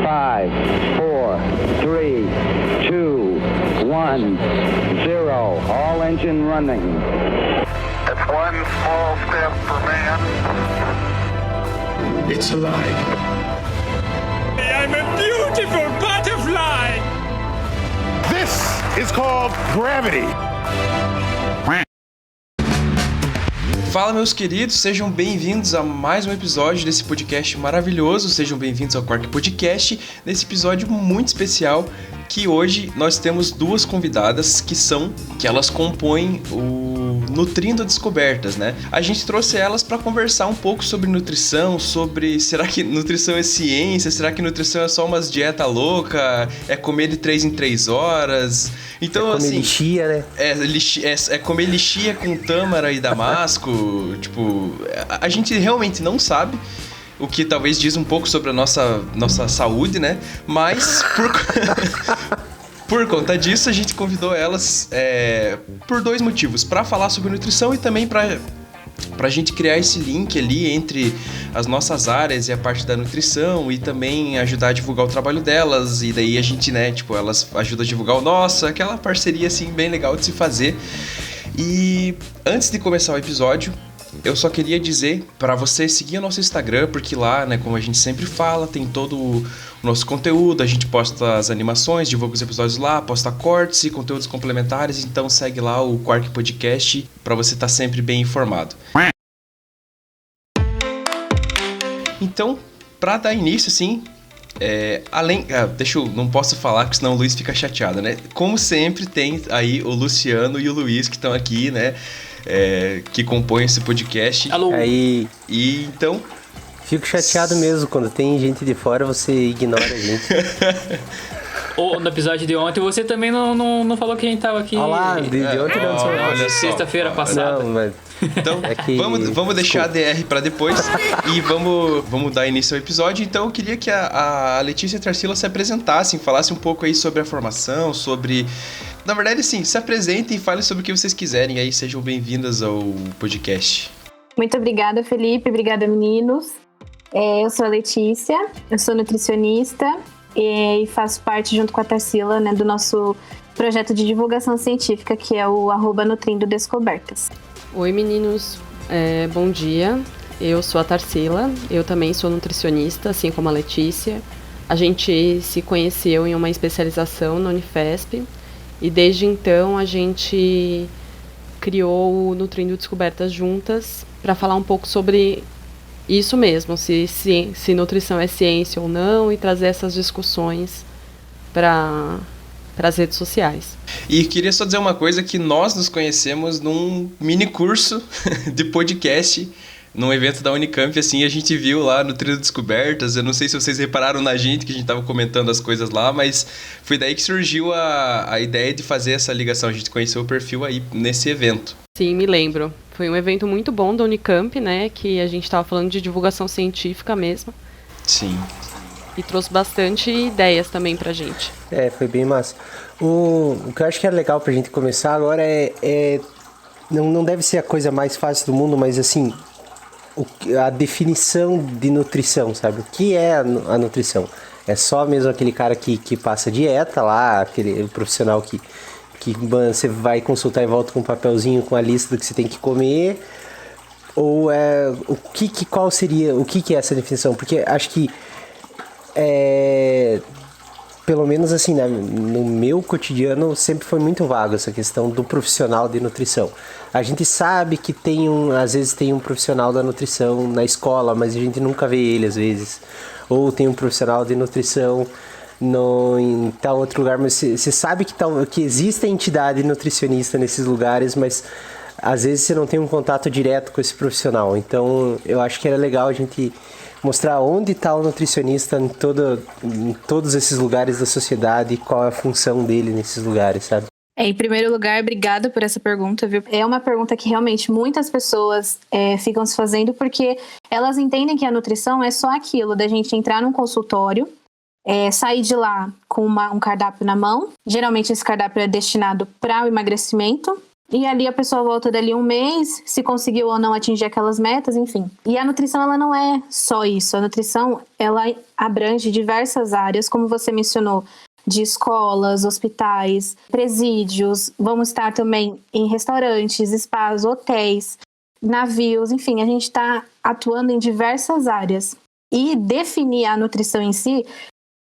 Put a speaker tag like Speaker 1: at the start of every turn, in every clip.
Speaker 1: 5, 4, 3, 2, 1, 0. All engine running.
Speaker 2: It's one small step for man.
Speaker 3: It's alive.
Speaker 4: I'm a beautiful butterfly!
Speaker 3: This is called gravity.
Speaker 5: Fala, meus queridos, sejam bem-vindos a mais um episódio desse podcast maravilhoso, sejam bem-vindos ao Quark Podcast, nesse episódio muito especial, que hoje nós temos duas convidadas que elas compõem o Nutrindo Descobertas, né? A gente trouxe elas para conversar um pouco sobre nutrição, sobre será que nutrição é ciência, será que nutrição é só umas dieta louca, é comer de 3 em 3 horas, então
Speaker 6: comer
Speaker 5: assim...
Speaker 6: lixia, né?
Speaker 5: É comer lixia com tâmara e damasco, tipo, a gente realmente não sabe, o que talvez diz um pouco sobre a nossa saúde, né? Mas por conta disso a gente convidou elas por dois motivos, para falar sobre nutrição e também pra gente criar esse link ali entre as nossas áreas e a parte da nutrição e também ajudar a divulgar o trabalho delas, e daí a gente, né, tipo, elas ajudam a divulgar o nosso, aquela parceria assim bem legal de se fazer. E antes de começar o episódio, eu só queria dizer para você seguir o nosso Instagram, porque lá, né, como a gente sempre fala, tem todo o nosso conteúdo, a gente posta as animações, divulga os episódios lá, posta cortes e conteúdos complementares, então segue lá o Quark Podcast para você estar sempre bem informado. Então, para dar início, assim, não posso falar, porque senão o Luiz fica chateado, né? Como sempre, tem aí o Luciano e o Luiz que estão aqui, né? Que compõem esse podcast.
Speaker 6: Alô! Aí...
Speaker 5: E então...
Speaker 6: Fico chateado mesmo, quando tem gente de fora você ignora a gente.
Speaker 7: No episódio de ontem você também não falou que a gente tava aqui.
Speaker 6: Olá, de ontem não sou.
Speaker 7: Olha, sexta-feira passada.
Speaker 6: Não, mas...
Speaker 5: Então, vamos deixar a DR para depois e vamos dar início ao episódio. Então, eu queria que a Letícia e a Tarsila se apresentassem, falassem um pouco aí sobre a formação, sobre... Na verdade, assim, se apresentem e falem sobre o que vocês quiserem aí, sejam bem-vindas ao podcast.
Speaker 8: Muito obrigada, Felipe. Obrigada, meninos. Eu sou a Letícia, eu sou nutricionista e faço parte, junto com a Tarsila, né, do nosso projeto de divulgação científica, que é o @Nutrindo Descobertas.
Speaker 9: Oi, meninos. Bom dia. Eu sou a Tarsila, eu também sou nutricionista, assim como a Letícia. A gente se conheceu em uma especialização na Unifesp e desde então a gente criou o Nutrindo Descobertas juntas para falar um pouco sobre isso mesmo, se nutrição é ciência ou não, e trazer essas discussões para as redes sociais.
Speaker 5: E queria só dizer uma coisa, que nós nos conhecemos num mini curso de podcast, num evento da Unicamp, assim, a gente viu lá no Nutrindo Descobertas. Eu não sei se vocês repararam na gente, que a gente tava comentando as coisas lá, mas foi daí que surgiu a ideia de fazer essa ligação. A gente conheceu o perfil aí nesse evento.
Speaker 9: Sim, me lembro. Foi um evento muito bom da Unicamp, né, que a gente tava falando de divulgação científica mesmo.
Speaker 5: Sim.
Speaker 9: E trouxe bastante ideias também pra gente.
Speaker 6: Foi bem massa. O que eu acho que é legal pra gente começar agora não deve ser a coisa mais fácil do mundo, mas assim, a definição de nutrição, sabe? O que é a nutrição? É só mesmo aquele cara que passa dieta lá, aquele profissional que você vai consultar e volta com um papelzinho com a lista do que você tem que comer? Ou qual seria, o que é essa definição? Porque acho que pelo menos assim, né, no meu cotidiano sempre foi muito vago essa questão do profissional de nutrição. A gente sabe que às vezes tem um profissional da nutrição na escola, mas a gente nunca vê ele às vezes. Ou tem um profissional de nutrição em tal outro lugar, mas você sabe que existe a entidade nutricionista nesses lugares, mas às vezes você não tem um contato direto com esse profissional. Então eu acho que era legal a gente mostrar onde está o nutricionista em todos esses lugares da sociedade e qual é a função dele nesses lugares, sabe?
Speaker 8: Em primeiro lugar, obrigada por essa pergunta, viu? É uma pergunta que realmente muitas pessoas ficam se fazendo, porque elas entendem que a nutrição é só aquilo da gente entrar num consultório, sair de lá com um cardápio na mão. Geralmente esse cardápio é destinado para o emagrecimento, E ali a pessoa volta dali um mês, se conseguiu ou não atingir aquelas metas, enfim. E a nutrição, ela não é só isso. A nutrição, ela abrange diversas áreas, como você mencionou, de escolas, hospitais, presídios. Vamos estar também em restaurantes, spas, hotéis, navios, enfim, a gente está atuando em diversas áreas. E definir a nutrição em si,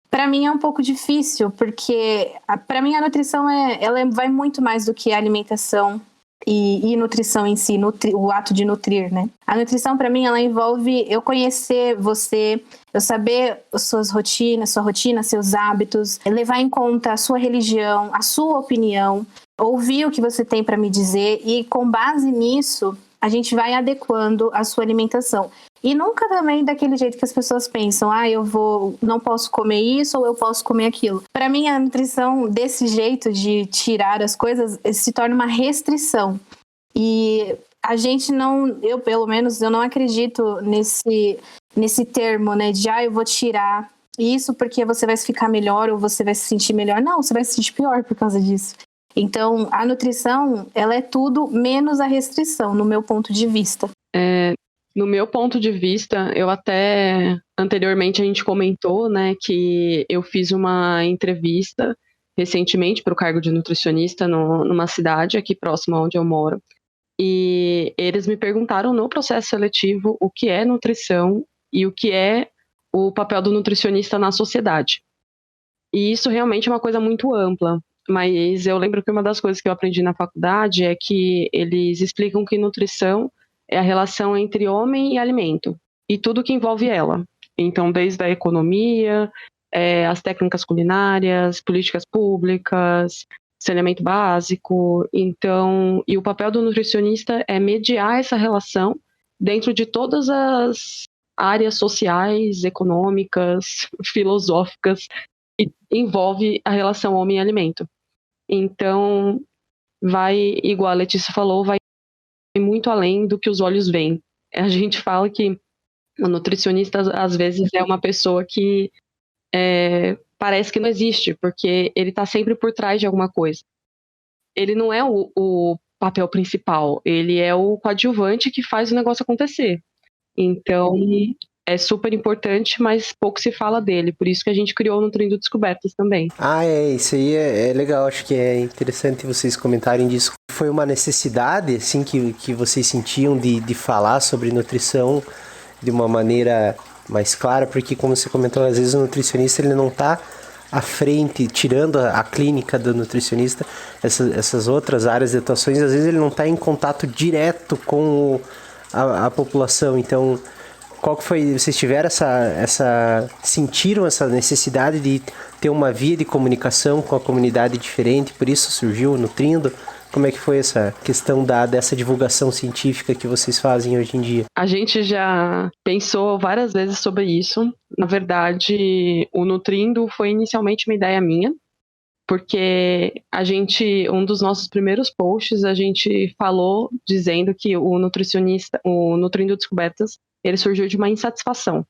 Speaker 8: para mim é um pouco difícil, porque para mim a nutrição ela vai muito mais do que a alimentação e nutrição em si, o ato de nutrir, né? A nutrição para mim ela envolve eu conhecer você, eu saber as suas rotinas, sua rotina, seus hábitos, levar em conta a sua religião, a sua opinião, ouvir o que você tem para me dizer e com base nisso a gente vai adequando a sua alimentação. E nunca também daquele jeito que as pessoas pensam, não posso comer isso ou eu posso comer aquilo. Para mim, a nutrição desse jeito de tirar as coisas se torna uma restrição. E a gente eu pelo menos, eu não acredito nesse termo, né, de eu vou tirar isso porque você vai ficar melhor ou você vai se sentir melhor. Não, você vai se sentir pior por causa disso. Então, a nutrição, ela é tudo menos a restrição, no meu ponto de vista.
Speaker 9: No meu ponto de vista, eu até, anteriormente a gente comentou, né, que eu fiz uma entrevista recentemente para o cargo de nutricionista numa cidade aqui próxima onde eu moro. E eles me perguntaram no processo seletivo o que é nutrição e o que é o papel do nutricionista na sociedade. E isso realmente é uma coisa muito ampla. Mas eu lembro que uma das coisas que eu aprendi na faculdade é que eles explicam que nutrição é a relação entre homem e alimento, e tudo que envolve ela. Então, desde a economia, as técnicas culinárias, políticas públicas, saneamento básico. Então, e o papel do nutricionista é mediar essa relação dentro de todas as áreas sociais, econômicas, filosóficas, que envolve a relação homem e alimento. Então, igual a Letícia falou, vai muito além do que os olhos veem. A gente fala que o nutricionista, às vezes, é uma pessoa que parece que não existe, porque ele está sempre por trás de alguma coisa. Ele não é o papel principal, ele é o coadjuvante que faz o negócio acontecer. Então, é super importante, mas pouco se fala dele. Por isso que a gente criou o Nutrindo Descobertas também.
Speaker 6: Isso aí é legal. Acho que é interessante vocês comentarem disso. Foi uma necessidade, assim, que vocês sentiam de falar sobre nutrição de uma maneira mais clara? Porque, como você comentou, às vezes o nutricionista ele não está à frente, tirando a clínica do nutricionista, essas outras áreas de atuações, às vezes ele não está em contato direto com a população. Então, qual que foi, vocês tiveram sentiram essa necessidade de ter uma via de comunicação com a comunidade diferente, por isso surgiu o Nutrindo? Como é que foi essa questão dessa divulgação científica que vocês fazem hoje em dia?
Speaker 9: A gente já pensou várias vezes sobre isso. Na verdade, o Nutrindo foi inicialmente uma ideia minha, porque um dos nossos primeiros posts, a gente falou dizendo que o Nutrindo Descobertas, ele surgiu de uma insatisfação.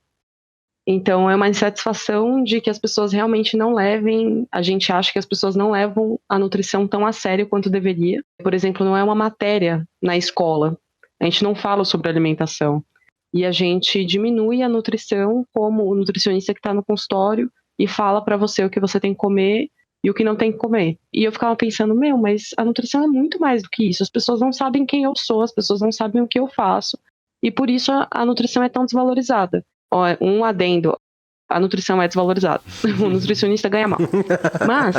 Speaker 9: Então, é uma insatisfação de que as pessoas realmente não levem, a gente acha que as pessoas não levam a nutrição tão a sério quanto deveria. Por exemplo, não é uma matéria na escola, a gente não fala sobre alimentação. E a gente diminui a nutrição como o nutricionista que está no consultório e fala para você o que você tem que comer e o que não tem que comer. E eu ficava pensando, mas a nutrição é muito mais do que isso. As pessoas não sabem quem eu sou, as pessoas não sabem o que eu faço. E por isso a nutrição é tão desvalorizada. Um adendo, a nutrição é desvalorizada. O nutricionista ganha mal. Mas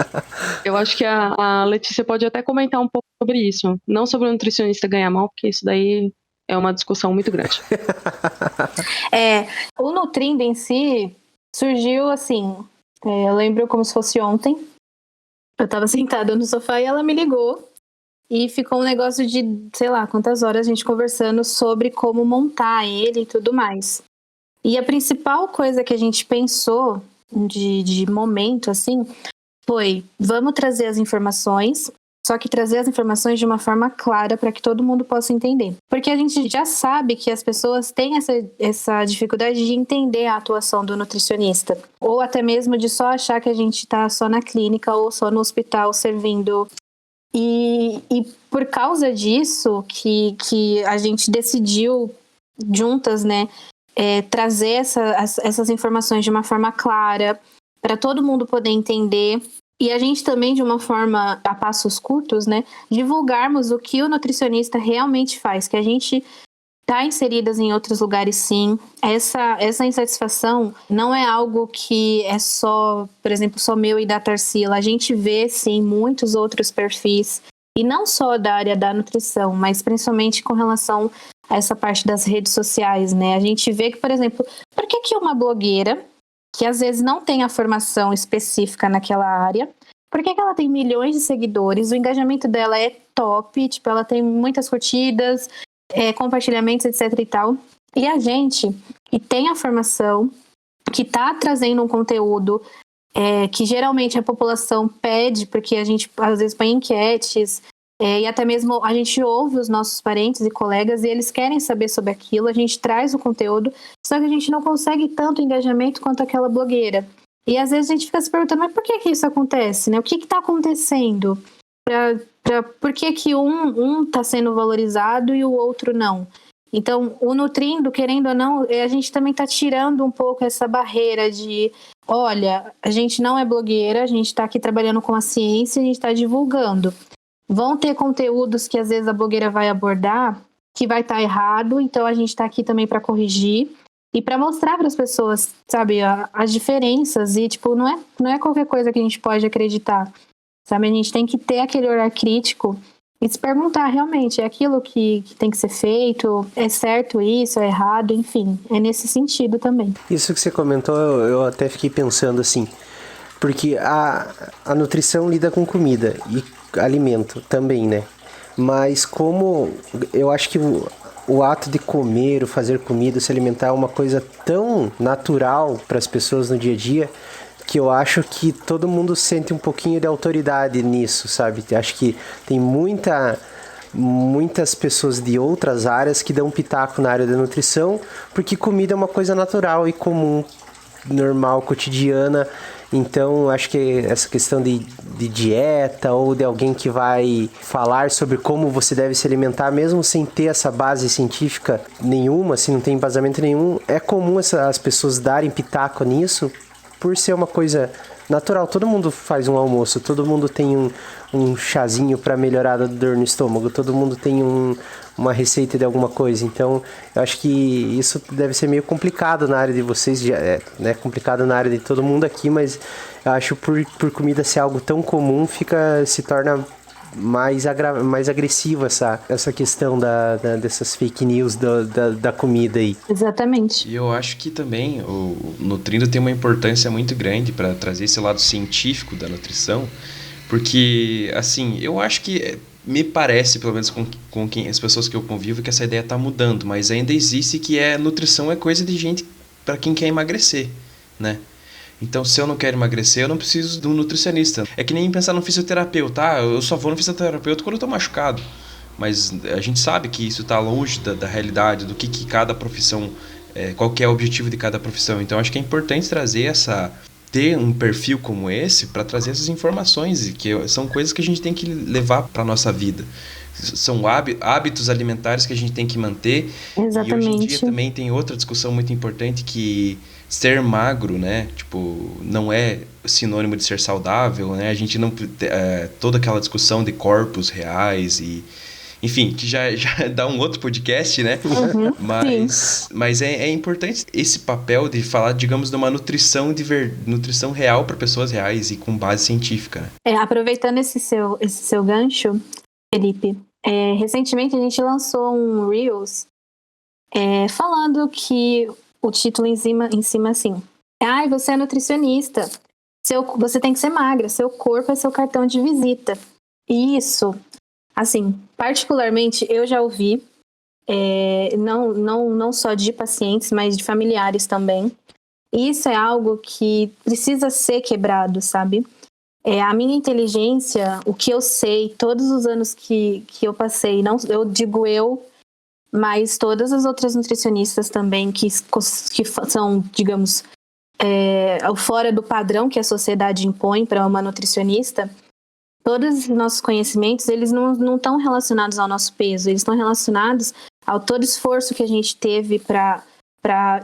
Speaker 9: eu acho que a Letícia pode até comentar um pouco sobre isso. Não sobre o nutricionista ganhar mal, porque isso daí é uma discussão muito grande.
Speaker 8: O Nutrindo em si surgiu assim, eu lembro como se fosse ontem. Eu tava sentada no sofá e ela me ligou. E ficou um negócio de, sei lá, quantas horas a gente conversando sobre como montar ele e tudo mais. E a principal coisa que a gente pensou de momento, assim, foi, vamos trazer as informações, só que trazer as informações de uma forma clara para que todo mundo possa entender. Porque a gente já sabe que as pessoas têm essa dificuldade de entender a atuação do nutricionista. Ou até mesmo de só achar que a gente está só na clínica ou só no hospital servindo E por causa disso que a gente decidiu juntas, né, trazer essas informações de uma forma clara, para todo mundo poder entender. E a gente também, de uma forma a passos curtos, né, divulgarmos o que o nutricionista realmente faz, que a gente está inseridas em outros lugares, sim. Essa insatisfação não é algo que é só, por exemplo, só meu e da Tarsila. A gente vê, sim, muitos outros perfis, e não só da área da nutrição, mas principalmente com relação a essa parte das redes sociais, né? A gente vê que, por exemplo, por que uma blogueira, que às vezes não tem a formação específica naquela área, por que ela tem milhões de seguidores, o engajamento dela é top, tipo, ela tem muitas curtidas, compartilhamentos, etc e tal. E a gente, que tem a formação, que está trazendo um conteúdo que geralmente a população pede, porque a gente às vezes põe enquetes, e até mesmo a gente ouve os nossos parentes e colegas e eles querem saber sobre aquilo, a gente traz o conteúdo, só que a gente não consegue tanto engajamento quanto aquela blogueira. E às vezes a gente fica se perguntando, mas por que isso acontece, né? O que está acontecendo? Por que um está sendo valorizado e o outro não? Então, o Nutrindo, querendo ou não, a gente também está tirando um pouco essa barreira de, olha, a gente não é blogueira, a gente está aqui trabalhando com a ciência, a gente está divulgando. Vão ter conteúdos que às vezes a blogueira vai abordar que vai estar errado, então a gente está aqui também para corrigir e para mostrar para as pessoas, sabe, as diferenças e, tipo, não é qualquer coisa que a gente pode acreditar, sabe? A gente tem que ter aquele olhar crítico e se perguntar realmente, é aquilo que tem que ser feito? É certo isso? É errado? Enfim, é nesse sentido também.
Speaker 6: Isso que você comentou, eu até fiquei pensando assim, porque a nutrição lida com comida e alimento também, né? Mas como eu acho que o ato de comer, o fazer comida, se alimentar é uma coisa tão natural para as pessoas no dia a dia, que eu acho que todo mundo sente um pouquinho de autoridade nisso, sabe? Acho que tem muitas pessoas de outras áreas que dão pitaco na área da nutrição, porque comida é uma coisa natural e comum, normal, cotidiana. Então, acho que essa questão de dieta ou de alguém que vai falar sobre como você deve se alimentar, mesmo sem ter essa base científica nenhuma, se não tem embasamento nenhum, é comum as pessoas darem pitaco nisso, por ser uma coisa natural. Todo mundo faz um almoço, todo mundo tem um chazinho para melhorar a dor no estômago, todo mundo tem uma receita de alguma coisa. Então, eu acho que isso deve ser meio complicado na área de vocês, né? Complicado na área de todo mundo aqui, mas eu acho por comida ser algo tão comum, se torna mais agressiva essa questão dessas fake news da comida aí.
Speaker 8: Exatamente.
Speaker 5: E eu acho que também o Nutrindo tem uma importância muito grande para trazer esse lado científico da nutrição, porque, assim, eu acho que me parece, pelo menos com as pessoas que eu convivo, que essa ideia está mudando, mas ainda existe que nutrição é coisa de gente para quem quer emagrecer, né? Então, se eu não quero emagrecer, eu não preciso de um nutricionista. É que nem pensar no fisioterapeuta. Eu só vou no fisioterapeuta quando eu tô machucado. Mas a gente sabe que isso está longe da realidade, do que cada profissão, qual que é o objetivo de cada profissão. Então, acho que é importante ter um perfil como esse para trazer essas informações, que são coisas que a gente tem que levar para nossa vida. São hábitos alimentares que a gente tem que manter.
Speaker 8: Exatamente.
Speaker 5: E hoje em dia também tem outra discussão muito importante, que ser magro, né, tipo, não é sinônimo de ser saudável, né? A gente não toda aquela discussão de corpos reais e, enfim, que já dá um outro podcast, né?
Speaker 8: Uhum,
Speaker 5: mas é importante esse papel de falar, digamos, de uma nutrição real para pessoas reais e com base científica, né?
Speaker 8: Aproveitando esse seu gancho, Felipe, recentemente a gente lançou um Reels falando que o título em cima assim: você é nutricionista, você tem que ser magra, seu corpo é seu cartão de visita. E isso, assim, particularmente eu já ouvi, não só de pacientes, mas de familiares também. E isso é algo que precisa ser quebrado, sabe? A minha inteligência, o que eu sei, todos os anos que eu passei, não, eu digo eu, mas todas as outras nutricionistas também que são, digamos, fora do padrão que a sociedade impõe para uma nutricionista, todos os nossos conhecimentos, eles não estão relacionados ao nosso peso, eles estão relacionados ao todo esforço que a gente teve para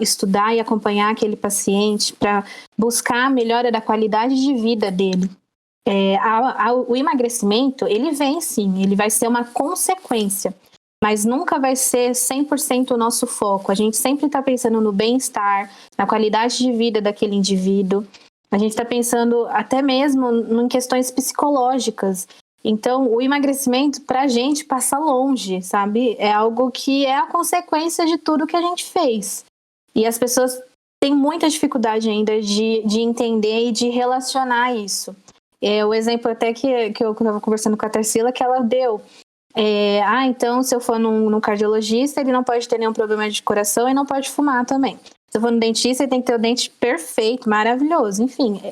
Speaker 8: estudar e acompanhar aquele paciente, para buscar a melhora da qualidade de vida dele. O emagrecimento, ele vem sim, ele vai ser uma consequência, mas nunca vai ser 100% o nosso foco. A gente sempre está pensando no bem-estar, na qualidade de vida daquele indivíduo. A gente está pensando até mesmo em questões psicológicas. Então, o emagrecimento, pra gente, passa longe, sabe? É algo que é a consequência de tudo que a gente fez. E as pessoas têm muita dificuldade ainda de entender e de relacionar isso. O exemplo até que eu estava conversando com a Tarsila, que ela deu. Então, se eu for num cardiologista, ele não pode ter nenhum problema de coração e não pode fumar também. Se eu for no dentista, ele tem que ter o dente perfeito, maravilhoso. Enfim,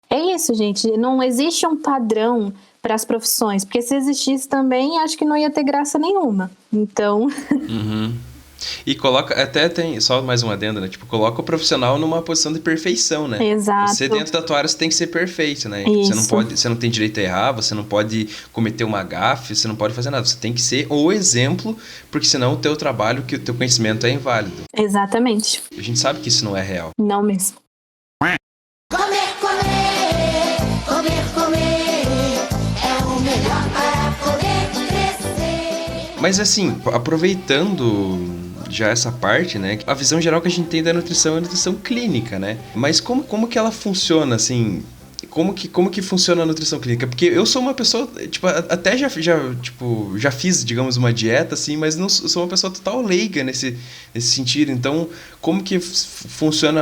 Speaker 8: é isso, gente. Não existe um padrão para as profissões, porque se existisse também, acho que não ia ter graça nenhuma. Então...
Speaker 5: Uhum. E coloca, até tem, só mais um adendo, né? Tipo, coloca o profissional numa posição de perfeição, né?
Speaker 8: Exato.
Speaker 5: Você dentro da tua área, você tem que ser perfeito, né?
Speaker 8: Isso.
Speaker 5: Você não tem direito a errar, você não pode cometer uma gafe, você não pode fazer nada. Você tem que ser o exemplo, porque senão o teu trabalho, o teu conhecimento é inválido.
Speaker 8: Exatamente.
Speaker 5: A gente sabe que isso não é real.
Speaker 8: Não mesmo.
Speaker 10: Comer é o melhor para poder crescer.
Speaker 5: Mas assim, aproveitando já essa parte, né? A visão geral que a gente tem da nutrição é a nutrição clínica, né? Mas como que ela funciona, assim? Como que funciona a nutrição clínica? Porque eu sou uma pessoa, tipo, até já fiz, digamos, uma dieta, assim, mas não sou uma pessoa total leiga nesse sentido. Então, como que funciona,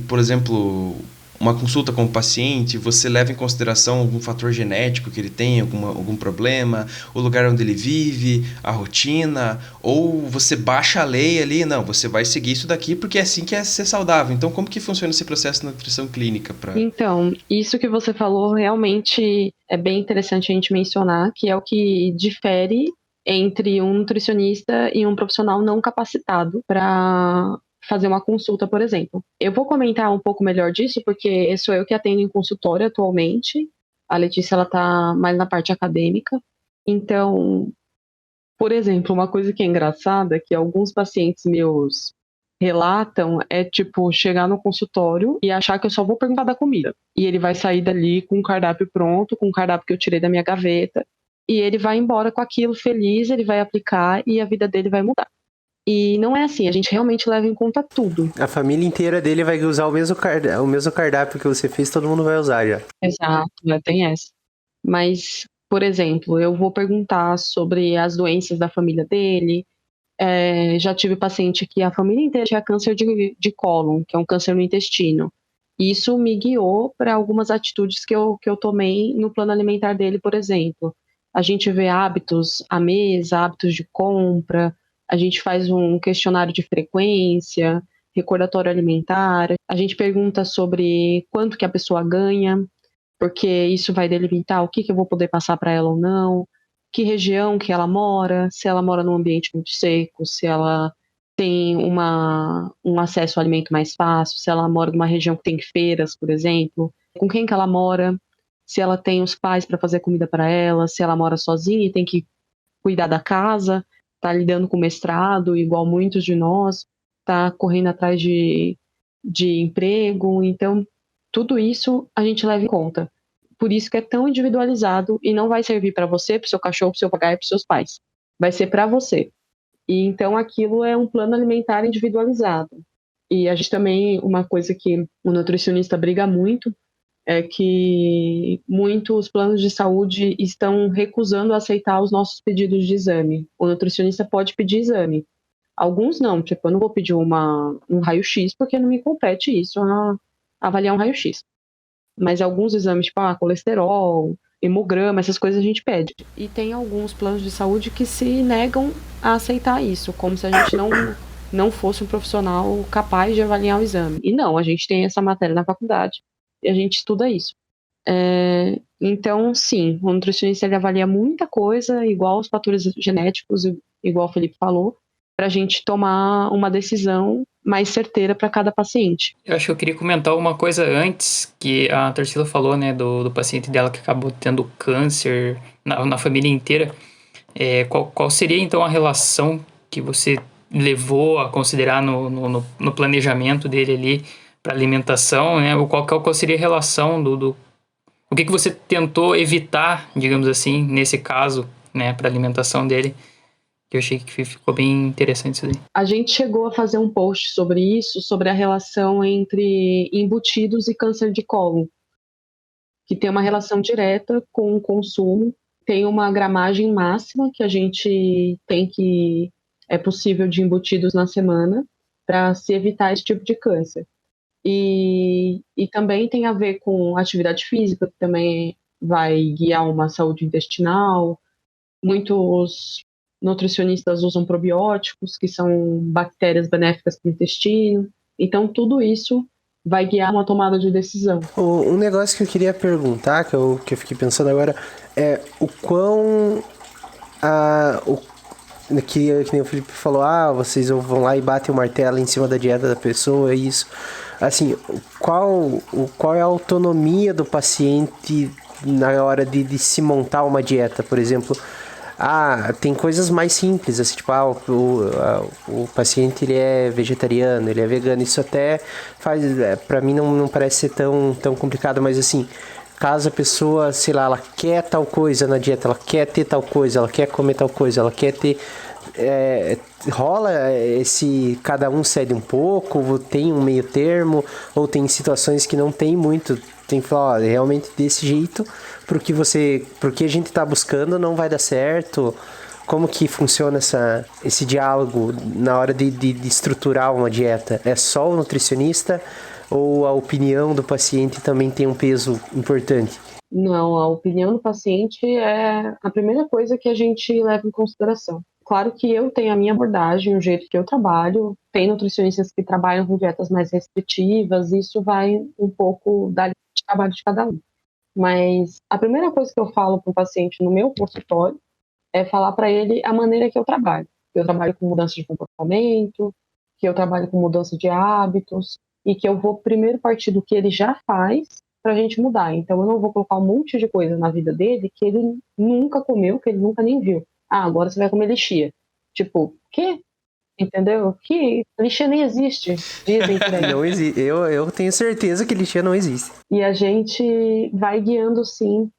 Speaker 5: por exemplo, uma consulta com o paciente? Você leva em consideração algum fator genético que ele tem, algum problema, o lugar onde ele vive, a rotina, ou você baixa a lei ali? Não, você vai seguir isso daqui porque é assim que é ser saudável. Então, como que funciona esse processo de nutrição clínica?
Speaker 9: Então, isso que você falou realmente é bem interessante a gente mencionar, que é o que difere entre um nutricionista e um profissional não capacitado para fazer uma consulta, por exemplo. Eu vou comentar um pouco melhor disso, porque sou eu que atendo em consultório atualmente. A Letícia, ela tá mais na parte acadêmica. Então, por exemplo, uma coisa que é engraçada, que alguns pacientes meus relatam, é tipo, chegar no consultório e achar que eu só vou perguntar da comida. E ele vai sair dali com um cardápio pronto, com um cardápio que eu tirei da minha gaveta, e ele vai embora com aquilo feliz, ele vai aplicar e a vida dele vai mudar. E não é assim, a gente realmente leva em conta tudo.
Speaker 6: A família inteira dele vai usar o mesmo cardápio que você fez, todo mundo vai usar já.
Speaker 9: Exato, tem essa. Mas, por exemplo, eu vou perguntar sobre as doenças da família dele. Já tive paciente que a família inteira tinha câncer de cólon, que é um câncer no intestino. E isso me guiou para algumas atitudes que eu tomei no plano alimentar dele, por exemplo. A gente vê hábitos à mesa, hábitos de compra. A gente faz um questionário de frequência, recordatório alimentar. A gente pergunta sobre quanto que a pessoa ganha, porque isso vai delimitar o que eu vou poder passar para ela ou não, que região que ela mora, se ela mora num ambiente muito seco, se ela tem um acesso ao alimento mais fácil, se ela mora numa região que tem feiras, por exemplo, com quem que ela mora, se ela tem os pais para fazer comida para ela, se ela mora sozinha e tem que cuidar da casa, tá lidando com mestrado, igual muitos de nós, tá correndo atrás de emprego. Então, tudo isso a gente leva em conta. Por isso que é tão individualizado e não vai servir para você, para o seu cachorro, para o seu papagaio e para os seus pais. Vai ser para você. E então aquilo é um plano alimentar individualizado. E a gente também, uma coisa que o nutricionista briga muito, é que muitos planos de saúde estão recusando aceitar os nossos pedidos de exame. O nutricionista pode pedir exame. Alguns não, tipo, eu não vou pedir um raio-x porque não me compete isso a avaliar um raio-x. Mas alguns exames, tipo, colesterol, hemograma, essas coisas a gente pede. E tem alguns planos de saúde que se negam a aceitar isso, como se a gente não fosse um profissional capaz de avaliar o exame. E não, a gente tem essa matéria na faculdade. E a gente estuda isso. Então, sim, o nutricionista ele avalia muita coisa, igual os fatores genéticos, igual o Felipe falou, para a gente tomar uma decisão mais certeira para cada paciente.
Speaker 7: Eu acho que eu queria comentar uma coisa antes, que a Tarsila falou, né, do paciente dela que acabou tendo câncer na família inteira. Qual seria, então, a relação que você levou a considerar no planejamento dele ali para alimentação, né? Qual seria a relação o que você tentou evitar, digamos assim, nesse caso, né, para alimentação dele? Que eu achei que ficou bem interessante isso aí.
Speaker 9: A gente chegou a fazer um post sobre isso, sobre a relação entre embutidos e câncer de cólon, que tem uma relação direta com o consumo. Tem uma gramagem máxima que a gente tem que é possível de embutidos na semana para se evitar esse tipo de câncer. E também tem a ver com atividade física, que também vai guiar uma saúde intestinal. Muitos nutricionistas usam probióticos, que são bactérias benéficas para o intestino. Então, tudo isso vai guiar uma tomada de decisão.
Speaker 6: Um negócio que eu queria perguntar, que eu fiquei pensando agora, é o quão... que nem o Felipe falou, vocês vão lá e batem o martelo em cima da dieta da pessoa, é isso. Assim, qual é a autonomia do paciente na hora de se montar uma dieta, por exemplo? Tem coisas mais simples, assim, tipo, o paciente ele é vegetariano, ele é vegano, isso até faz, pra mim não parece ser tão complicado, mas assim, caso a pessoa, sei lá, ela quer tal coisa na dieta, ela quer ter tal coisa, ela quer comer tal coisa, ela quer ter... rola cada um cede um pouco, tem um meio termo, ou tem situações que não tem muito, tem que falar, realmente desse jeito, porque a gente tá buscando não vai dar certo. Como que funciona esse diálogo na hora de estruturar uma dieta? É só o nutricionista ou a opinião do paciente também tem um peso importante?
Speaker 9: Não, a opinião do paciente é a primeira coisa que a gente leva em consideração. Claro que eu tenho a minha abordagem, o jeito que eu trabalho. Tem nutricionistas que trabalham com dietas mais restritivas, isso vai um pouco da linha de trabalho de cada um. Mas a primeira coisa que eu falo para o paciente no meu consultório é falar para ele a maneira que eu trabalho. Eu trabalho com mudança de comportamento, que eu trabalho com mudança de hábitos e que eu vou primeiro partir do que ele já faz para a gente mudar. Então eu não vou colocar um monte de coisa na vida dele que ele nunca comeu, que ele nunca nem viu. Agora você vai comer lixia. Tipo, quê? Entendeu? Que lixia nem existe, dizem por aí.
Speaker 6: Não existe. Eu tenho certeza que lixia não existe.
Speaker 9: E a gente vai guiando, sim,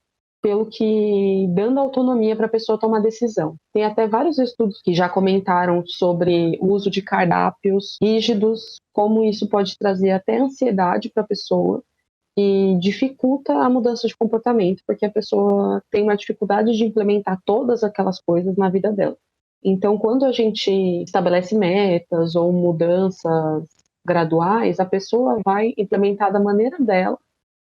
Speaker 9: dando autonomia para a pessoa tomar decisão. Tem até vários estudos que já comentaram sobre o uso de cardápios rígidos, como isso pode trazer até ansiedade para a pessoa e dificulta a mudança de comportamento, porque a pessoa tem uma dificuldade de implementar todas aquelas coisas na vida dela. Então, quando a gente estabelece metas ou mudanças graduais, a pessoa vai implementar da maneira dela,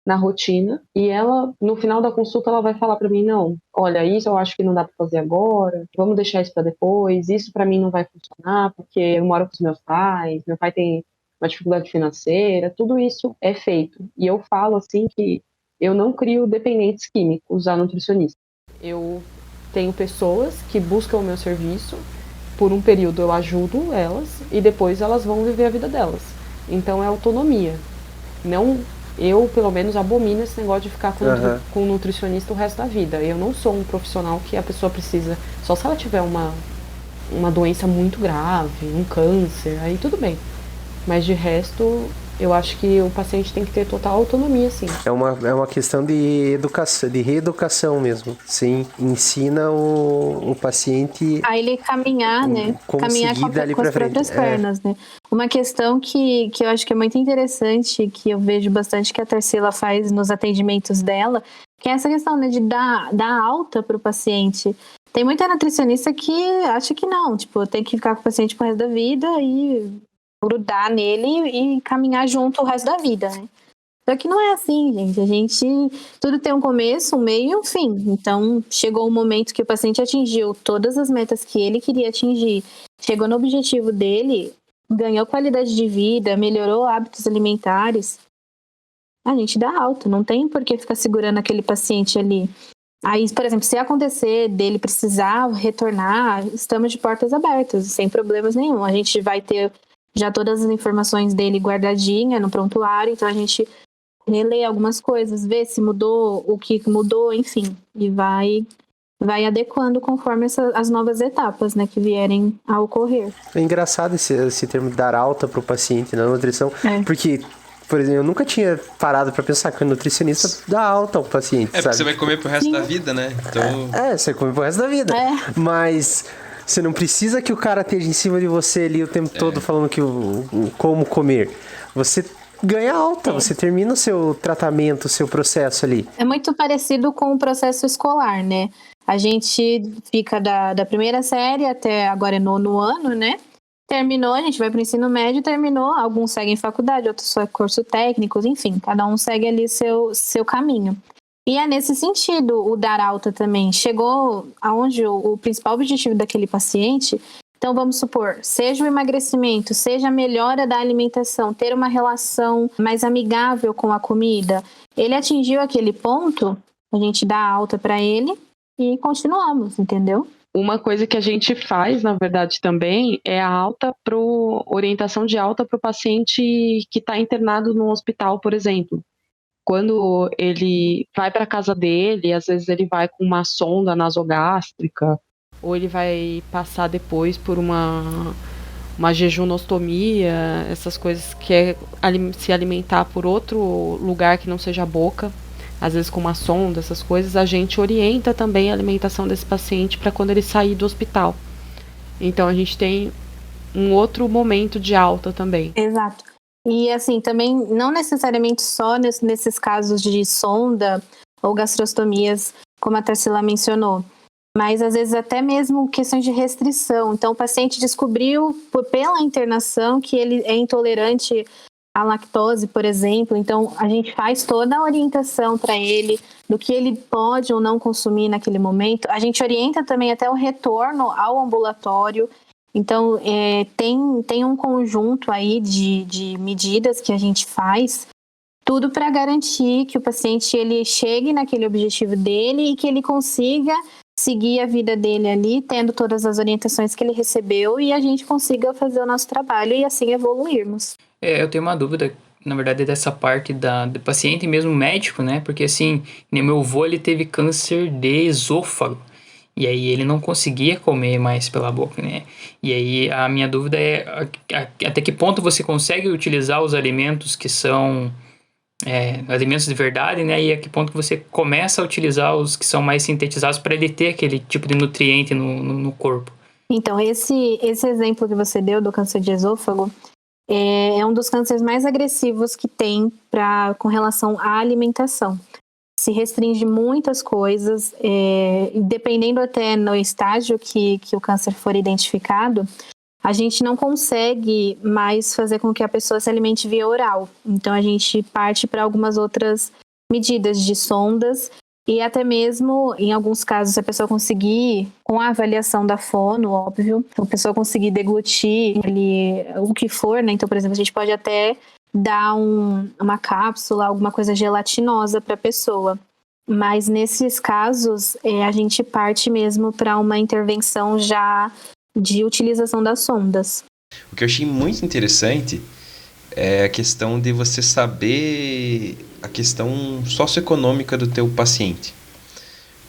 Speaker 9: na rotina, e ela, no final da consulta, ela vai falar para mim, não, olha, isso eu acho que não dá para fazer agora, vamos deixar isso para depois, isso para mim não vai funcionar, porque eu moro com os meus pais, meu pai tem uma dificuldade financeira, tudo isso é feito. E eu falo, assim, que eu não crio dependentes químicos a nutricionista. Eu tenho pessoas que buscam o meu serviço, por um período eu ajudo elas e depois elas vão viver a vida delas. Então é autonomia. Não, eu pelo menos abomino esse negócio de ficar com um nutricionista o resto da vida. Eu não sou um profissional que a pessoa precisa, só se ela tiver uma doença muito grave, um câncer, aí tudo bem. Mas de resto, eu acho que o paciente tem que ter total autonomia, sim.
Speaker 6: É uma questão de educação, de reeducação mesmo. Sim, ensina o paciente
Speaker 8: a ele caminhar, né? Caminhar com as próprias pernas, né? Uma questão que eu acho que é muito interessante, que eu vejo bastante que a Tarsila faz nos atendimentos dela, que é essa questão, né, de dar alta para o paciente. Tem muita nutricionista que acha que não, tipo, tem que ficar com o paciente pro resto da vida e grudar nele e caminhar junto o resto da vida, né? Só que não é assim, gente. Tudo tem um começo, um meio e um fim. Então, chegou o momento que o paciente atingiu todas as metas que ele queria atingir, chegou no objetivo dele, ganhou qualidade de vida, melhorou hábitos alimentares, a gente dá alta. Não tem por que ficar segurando aquele paciente ali. Aí, por exemplo, se acontecer dele precisar retornar, estamos de portas abertas, sem problemas nenhum. A gente vai ter já todas as informações dele guardadinha no prontuário, então a gente relê algumas coisas, vê se mudou, o que mudou, enfim, e vai adequando conforme as novas etapas, né, que vierem a ocorrer.
Speaker 6: É engraçado esse termo de dar alta pro paciente na nutrição, porque, por exemplo, eu nunca tinha parado para pensar que o nutricionista dá alta ao paciente,
Speaker 5: porque
Speaker 6: sabe?
Speaker 5: você vai comer pro resto da vida, né? Então...
Speaker 6: você come pro resto da vida. Mas você não precisa que o cara esteja em cima de você ali o tempo todo falando que como comer. Você ganha alta, você termina o seu tratamento, o seu processo ali.
Speaker 8: É muito parecido com o processo escolar, né? A gente fica da primeira série até agora é 9º ano, né? Terminou, a gente vai para o ensino médio, terminou, alguns seguem faculdade, outros só curso técnico, enfim, cada um segue ali seu caminho. E é nesse sentido o dar alta também. Chegou aonde o principal objetivo daquele paciente, então vamos supor, seja o emagrecimento, seja a melhora da alimentação, ter uma relação mais amigável com a comida, ele atingiu aquele ponto, a gente dá alta para ele e continuamos, entendeu?
Speaker 9: Uma coisa que a gente faz, na verdade, também é a orientação de alta para o paciente que está internado no hospital, por exemplo. Quando ele vai para a casa dele, às vezes ele vai com uma sonda nasogástrica, ou ele vai passar depois por uma jejunostomia, essas coisas que é se alimentar por outro lugar que não seja a boca. Às vezes com uma sonda, essas coisas, a gente orienta também a alimentação desse paciente para quando ele sair do hospital. Então a gente tem um outro momento de alta também.
Speaker 8: Exato. E assim, também não necessariamente só nesses casos de sonda ou gastrostomias, como a Tarsila mencionou, mas às vezes até mesmo questões de restrição. Então o paciente descobriu pela internação que ele é intolerante a lactose, por exemplo, então a gente faz toda a orientação para ele do que ele pode ou não consumir naquele momento. A gente orienta também até o retorno ao ambulatório. Então tem um conjunto aí de medidas que a gente faz, tudo para garantir que o paciente ele chegue naquele objetivo dele e que ele consiga seguir a vida dele ali, tendo todas as orientações que ele recebeu e a gente consiga fazer o nosso trabalho e assim evoluirmos.
Speaker 7: Eu tenho uma dúvida, na verdade, dessa parte do paciente mesmo médico, né? Porque assim, meu avô, ele teve câncer de esôfago. E aí ele não conseguia comer mais pela boca, né? E aí a minha dúvida é até que ponto você consegue utilizar os alimentos que são alimentos de verdade, né? E a que ponto que você começa a utilizar os que são mais sintetizados para ele ter aquele tipo de nutriente no corpo.
Speaker 8: Então, esse exemplo que você deu do câncer de esôfago é um dos cânceres mais agressivos que tem com relação à alimentação. Se restringe muitas coisas, dependendo até no estágio que o câncer for identificado, a gente não consegue mais fazer com que a pessoa se alimente via oral. Então a gente parte para algumas outras medidas de sondas e até mesmo, em alguns casos, se a pessoa conseguir, com a avaliação da fono, óbvio, a pessoa conseguir deglutir o que for, né? Então, por exemplo, a gente pode até dar uma cápsula, alguma coisa gelatinosa para a pessoa. Mas nesses casos, a gente parte mesmo para uma intervenção já de utilização das sondas.
Speaker 5: O que eu achei muito interessante é a questão de você saber a questão socioeconômica do teu paciente.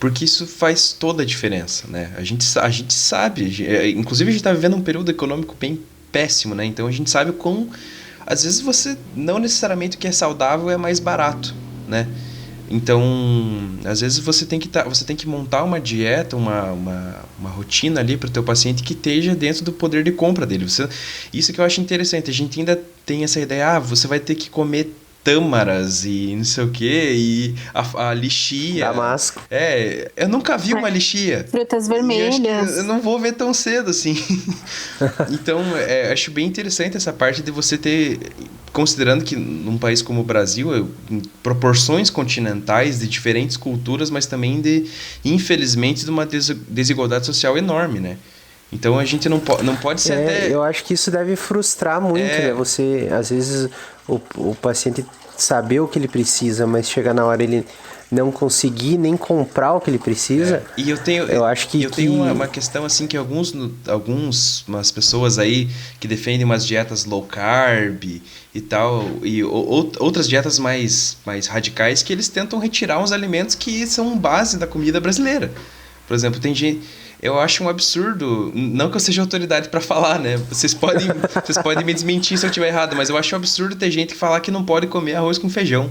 Speaker 5: Porque isso faz toda a diferença, né? A gente sabe, inclusive a gente está vivendo um período econômico bem péssimo, né? Então a gente sabe às vezes você, não necessariamente o que é saudável é mais barato, né? Então, às vezes você tem que montar uma dieta, uma rotina ali para o teu paciente que esteja dentro do poder de compra dele. Isso que eu acho interessante. A gente ainda tem essa ideia, você vai ter que comer tâmaras e não sei o que, e a lixia.
Speaker 6: Damasco.
Speaker 5: Eu nunca vi uma lixia.
Speaker 8: Frutas vermelhas.
Speaker 5: Eu não vou ver tão cedo assim. Então, acho bem interessante essa parte de você ter, considerando que num país como o Brasil, em proporções continentais de diferentes culturas, mas também infelizmente, de uma desigualdade social enorme, né? Então a gente não pode ser até...
Speaker 6: Eu acho que isso deve frustrar muito, né? Você, às vezes, o paciente saber o que ele precisa, mas chegar na hora ele não conseguir nem comprar o que ele precisa.
Speaker 5: E eu acho que tenho uma questão assim que umas pessoas aí que defendem umas dietas low carb e tal, e outras dietas mais radicais, que eles tentam retirar uns alimentos que são base da comida brasileira. Por exemplo, tem gente... Eu acho um absurdo, não que eu seja autoridade pra falar, né? Vocês podem me desmentir se eu estiver errado, mas eu acho um absurdo ter gente que falar que não pode comer arroz com feijão,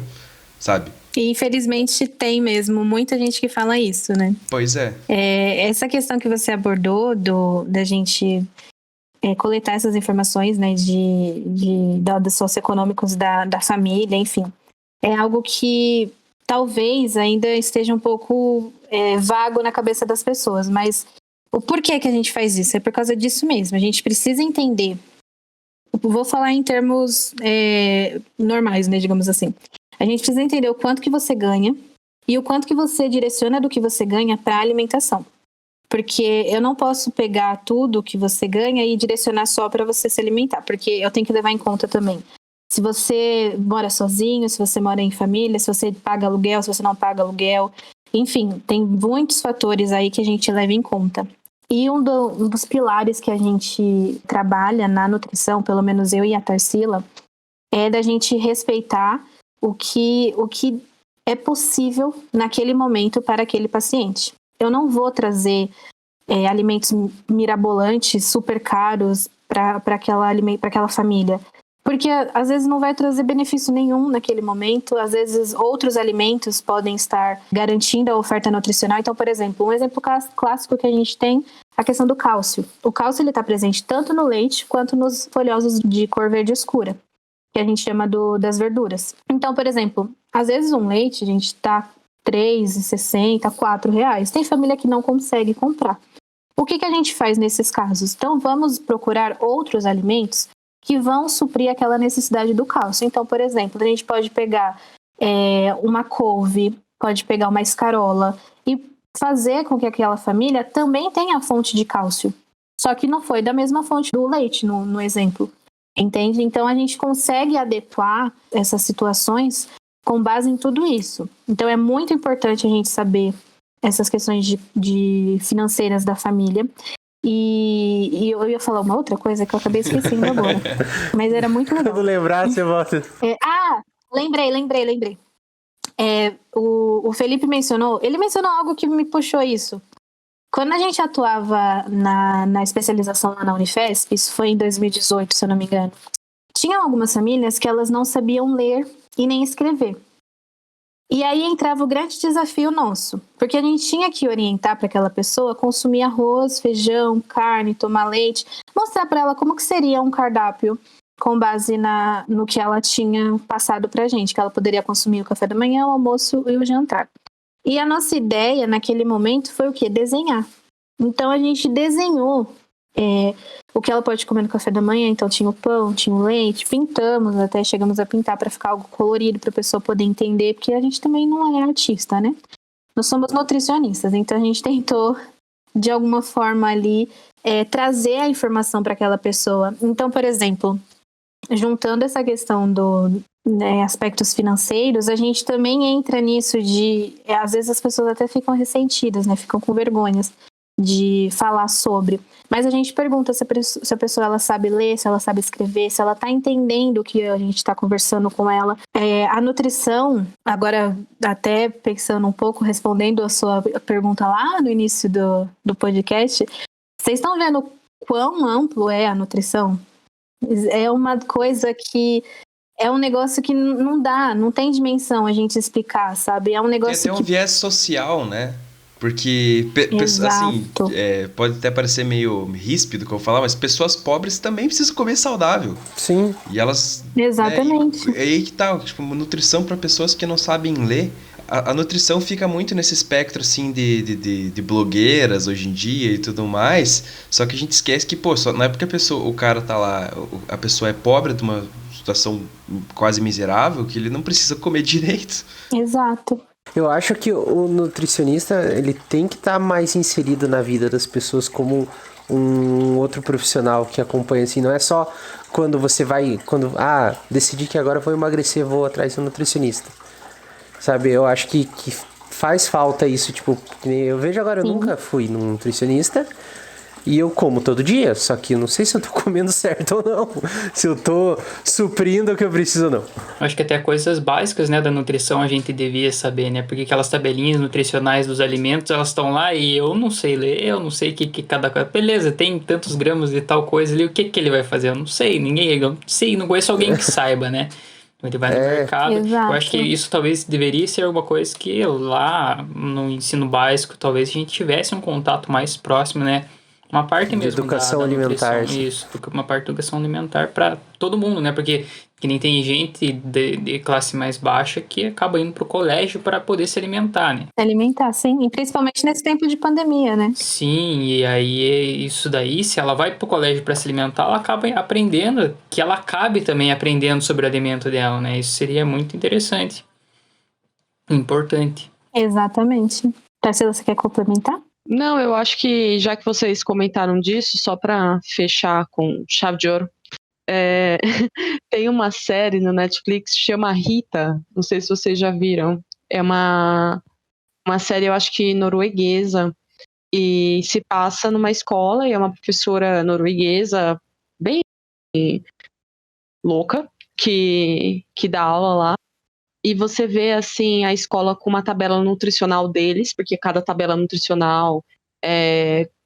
Speaker 5: sabe?
Speaker 8: E infelizmente tem mesmo muita gente que fala isso, né?
Speaker 5: Pois é.
Speaker 8: Essa questão que você abordou da gente coletar essas informações, né, de dados socioeconômicos da família, enfim, é algo que talvez ainda esteja um pouco vago na cabeça das pessoas, mas o porquê que a gente faz isso? É por causa disso mesmo. A gente precisa entender. Vou falar em termos normais, né, digamos assim. A gente precisa entender o quanto que você ganha e o quanto que você direciona do que você ganha para a alimentação. Porque eu não posso pegar tudo que você ganha e direcionar só para você se alimentar, porque eu tenho que levar em conta também. Se você mora sozinho, se você mora em família, se você paga aluguel, se você não paga aluguel. Enfim, tem muitos fatores aí que a gente leva em conta. E um dos pilares que a gente trabalha na nutrição, pelo menos eu e a Tarsila, é da gente respeitar o que é possível naquele momento para aquele paciente. Eu não vou trazer alimentos mirabolantes, super caros para aquela família. Porque às vezes não vai trazer benefício nenhum naquele momento, às vezes outros alimentos podem estar garantindo a oferta nutricional. Então, por exemplo, um exemplo clássico que a gente tem é a questão do cálcio. O cálcio está presente tanto no leite quanto nos folhosos de cor verde escura, que a gente chama das verduras. Então, por exemplo, às vezes um leite, a gente está R$3,60, R$4. Tem família que não consegue comprar. O que a gente faz nesses casos? Então, vamos procurar outros alimentos que vão suprir aquela necessidade do cálcio. Então, por exemplo, a gente pode pegar uma couve, pode pegar uma escarola e fazer com que aquela família também tenha a fonte de cálcio. Só que não foi da mesma fonte do leite, no exemplo. Entende? Então, a gente consegue adequar essas situações com base em tudo isso. Então, é muito importante a gente saber essas questões de financeiras da família. E eu ia falar uma outra coisa que eu acabei esquecendo agora. Mas era muito legal.
Speaker 6: Quando lembrar, você volta.
Speaker 8: Lembrei. O Felipe mencionou algo que me puxou isso. Quando a gente atuava na especialização lá na Unifesp, isso foi em 2018, se eu não me engano, tinham algumas famílias que elas não sabiam ler e nem escrever. E aí entrava o grande desafio nosso, porque a gente tinha que orientar para aquela pessoa consumir arroz, feijão, carne, tomar leite, mostrar para ela como que seria um cardápio com base no que ela tinha passado para a gente, que ela poderia consumir o café da manhã, o almoço e o jantar. E a nossa ideia naquele momento foi o quê? Desenhar. Então a gente desenhou o que ela pode comer no café da manhã. Então tinha o pão, tinha o leite, pintamos, até chegamos a pintar para ficar algo colorido, para a pessoa poder entender, porque a gente também não é artista, né? Nós somos nutricionistas, então a gente tentou de alguma forma ali trazer a informação para aquela pessoa. Então, por exemplo, juntando essa questão aspectos financeiros, a gente também entra nisso às vezes as pessoas até ficam ressentidas, né? Ficam com vergonhas de falar sobre. Mas a gente pergunta se a pessoa ela sabe ler, se ela sabe escrever, se ela está entendendo o que a gente está conversando com ela. A nutrição, agora até pensando um pouco, respondendo a sua pergunta lá no início do podcast, vocês estão vendo quão amplo é a nutrição? É uma coisa que é um negócio que não tem dimensão a gente explicar, sabe? É um negócio
Speaker 5: tem até um viés social, né? Porque, assim, pode até parecer meio ríspido o que eu vou falar, mas pessoas pobres também precisam comer saudável.
Speaker 6: Sim.
Speaker 5: E elas...
Speaker 8: Exatamente.
Speaker 5: E aí que tá, tipo, nutrição para pessoas que não sabem ler. A nutrição fica muito nesse espectro, assim, de blogueiras hoje em dia e tudo mais. Só que a gente esquece que, pô, não é porque o cara tá lá, a pessoa é pobre de uma situação quase miserável que ele não precisa comer direito.
Speaker 8: Exato.
Speaker 6: Eu acho que o nutricionista, ele tem que estar mais inserido na vida das pessoas como um outro profissional que acompanha, assim, não é só quando você vai, decidi que agora vou emagrecer, vou atrás de um nutricionista. sabe? Eu acho que faz falta isso, tipo, que nem eu vejo agora, eu nunca fui num nutricionista e eu como todo dia, só que eu não sei se eu tô comendo certo ou não, se eu tô suprindo o que eu preciso ou não.
Speaker 7: Acho que até coisas básicas, né, da nutrição a gente devia saber, né? Porque aquelas tabelinhas nutricionais dos alimentos, elas estão lá e eu não sei ler, eu não sei que cada coisa... Beleza, tem tantos gramas de tal coisa ali, o que ele vai fazer? Eu não sei, eu não sei, não conheço alguém que saiba, né? Ele vai no mercado.
Speaker 8: Exato.
Speaker 7: Eu acho que isso talvez deveria ser alguma coisa que lá no ensino básico, talvez a gente tivesse um contato mais próximo, né? Uma parte mesmo
Speaker 6: educação
Speaker 7: da
Speaker 6: alimentar.
Speaker 7: nutrição, isso, uma parte de educação alimentar para todo mundo, né? Porque que nem tem gente de classe mais baixa que acaba indo pro colégio para poder se alimentar, né?
Speaker 8: Se alimentar, sim. E principalmente nesse tempo de pandemia, né?
Speaker 7: Sim, e aí isso daí, se ela vai pro colégio para se alimentar, ela acaba aprendendo, que ela acabe também aprendendo sobre o alimento dela, né? Isso seria muito interessante. Importante.
Speaker 8: Exatamente. Tarsila, você quer complementar?
Speaker 9: Não, eu acho que já que vocês comentaram disso, só para fechar com chave de ouro, tem uma série no Netflix que chama Rita, não sei se vocês já viram, é uma série, eu acho que norueguesa, e se passa numa escola, e é uma professora norueguesa bem louca, que dá aula lá, e você vê, assim, a escola com uma tabela nutricional deles, porque cada tabela nutricional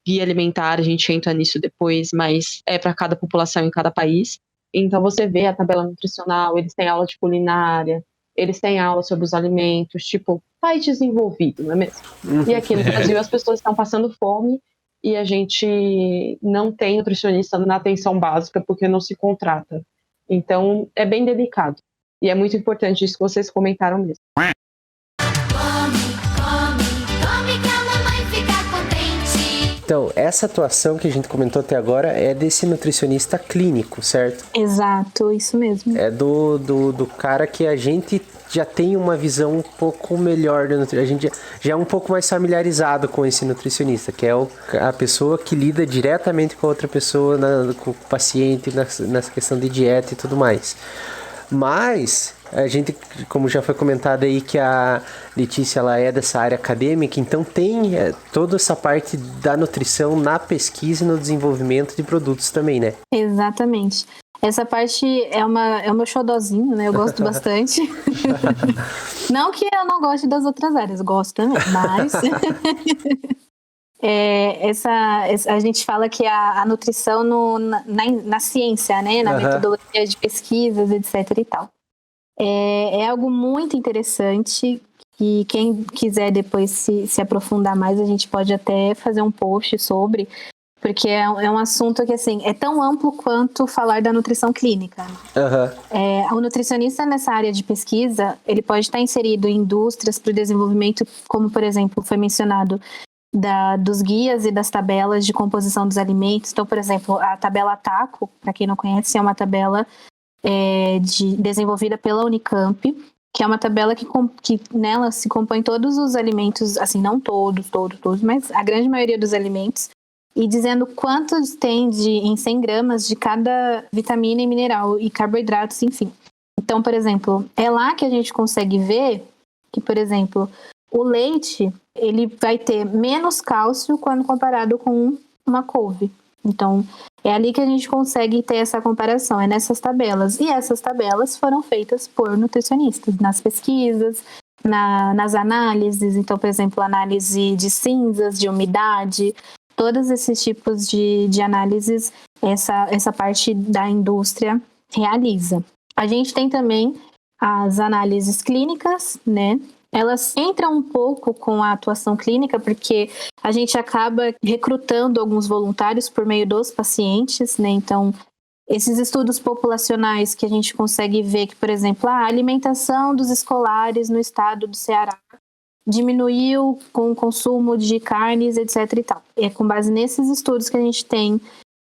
Speaker 9: guia alimentar, a gente entra nisso depois, mas é para cada população em cada país. Então você vê a tabela nutricional, eles têm aula de culinária, eles têm aula sobre os alimentos, tipo, país desenvolvido, não é mesmo? E aqui no Brasil as pessoas estão passando fome e a gente não tem nutricionista na atenção básica porque não se contrata. Então é bem delicado. E é muito importante isso que vocês comentaram mesmo.
Speaker 10: Come que a mamãe fica contente.
Speaker 6: Então, essa atuação que a gente comentou até agora é desse nutricionista clínico, certo?
Speaker 8: Exato, isso mesmo.
Speaker 6: É do cara que a gente já tem uma visão um pouco melhor do nutricionista. A gente já é um pouco mais familiarizado com esse nutricionista, que é a pessoa que lida diretamente com a outra pessoa, com o paciente, nessa questão de dieta e tudo mais. Mas a gente, como já foi comentado aí, que a Letícia ela é dessa área acadêmica, então tem toda essa parte da nutrição na pesquisa e no desenvolvimento de produtos também, né?
Speaker 8: Exatamente. Essa parte é o meu xodozinho, né? Eu gosto bastante. Não que eu não goste das outras áreas, gosto também, mas... a gente fala que a nutrição na ciência, né? Na metodologia de pesquisas, etc. e tal. É algo muito interessante e quem quiser depois se aprofundar mais, a gente pode até fazer um post sobre, porque é um assunto que, assim, é tão amplo quanto falar da nutrição clínica. O nutricionista nessa área de pesquisa, ele pode estar inserido em indústrias para o desenvolvimento, como, por exemplo, foi mencionado, dos guias e das tabelas de composição dos alimentos. Então, por exemplo, a tabela TACO, para quem não conhece, é uma tabela desenvolvida pela Unicamp, que é uma tabela que nela se compõe todos os alimentos, assim, não todos, mas a grande maioria dos alimentos, e dizendo quantos tem em 100 gramas de cada vitamina e mineral e carboidratos, enfim. Então, por exemplo, é lá que a gente consegue ver que, por exemplo, o leite, ele vai ter menos cálcio quando comparado com uma couve. Então, é ali que a gente consegue ter essa comparação, é nessas tabelas. E essas tabelas foram feitas por nutricionistas, nas pesquisas, nas análises. Então, por exemplo, análise de cinzas, de umidade, todos esses tipos de análises, essa parte da indústria realiza. A gente tem também as análises clínicas, né? Elas entram um pouco com a atuação clínica, porque a gente acaba recrutando alguns voluntários por meio dos pacientes, né? Então, esses estudos populacionais que a gente consegue ver que, por exemplo, a alimentação dos escolares no estado do Ceará diminuiu com o consumo de carnes, etc. e tal. É com base nesses estudos que a gente tem,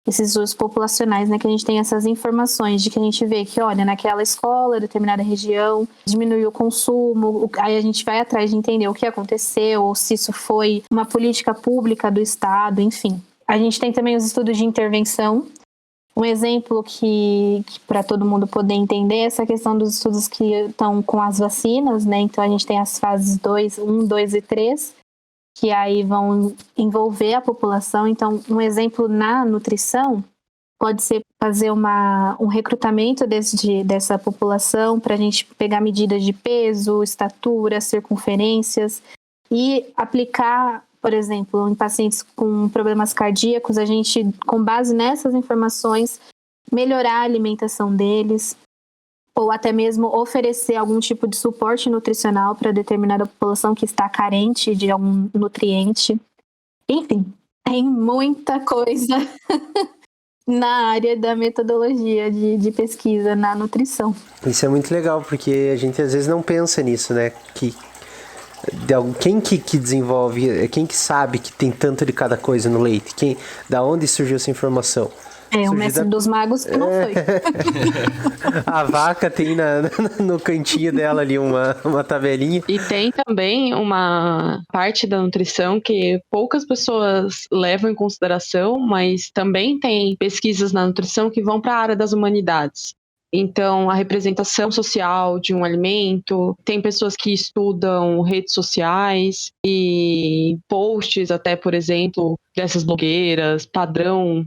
Speaker 8: esses estudos populacionais, né, que a gente tem essas informações de que a gente vê que, olha, naquela escola, determinada região, diminuiu o consumo, aí a gente vai atrás de entender o que aconteceu, ou se isso foi uma política pública do Estado, enfim. A gente tem também os estudos de intervenção, Um exemplo que para todo mundo poder entender é essa questão dos estudos que estão com as vacinas, né? Então a gente tem as fases 1, 2 e 3, que aí vão envolver a população. Então, um exemplo na nutrição pode ser fazer um recrutamento dessa população para a gente pegar medidas de peso, estatura, circunferências e aplicar, por exemplo, em pacientes com problemas cardíacos, a gente, com base nessas informações, melhorar a alimentação deles ou até mesmo oferecer algum tipo de suporte nutricional para determinada população que está carente de algum nutriente. Enfim, tem muita coisa na área da metodologia de pesquisa na nutrição.
Speaker 6: Isso é muito legal, porque a gente às vezes não pensa nisso, né? Quem que desenvolve, quem que sabe que tem tanto de cada coisa no leite? Da onde surgiu essa informação?
Speaker 8: O mestre dos magos que não foi.
Speaker 6: A vaca tem no cantinho dela ali uma tabelinha.
Speaker 9: E tem também uma parte da nutrição que poucas pessoas levam em consideração, mas também tem pesquisas na nutrição que vão para a área das humanidades. Então, a representação social de um alimento, tem pessoas que estudam redes sociais e posts até, por exemplo, dessas blogueiras, padrão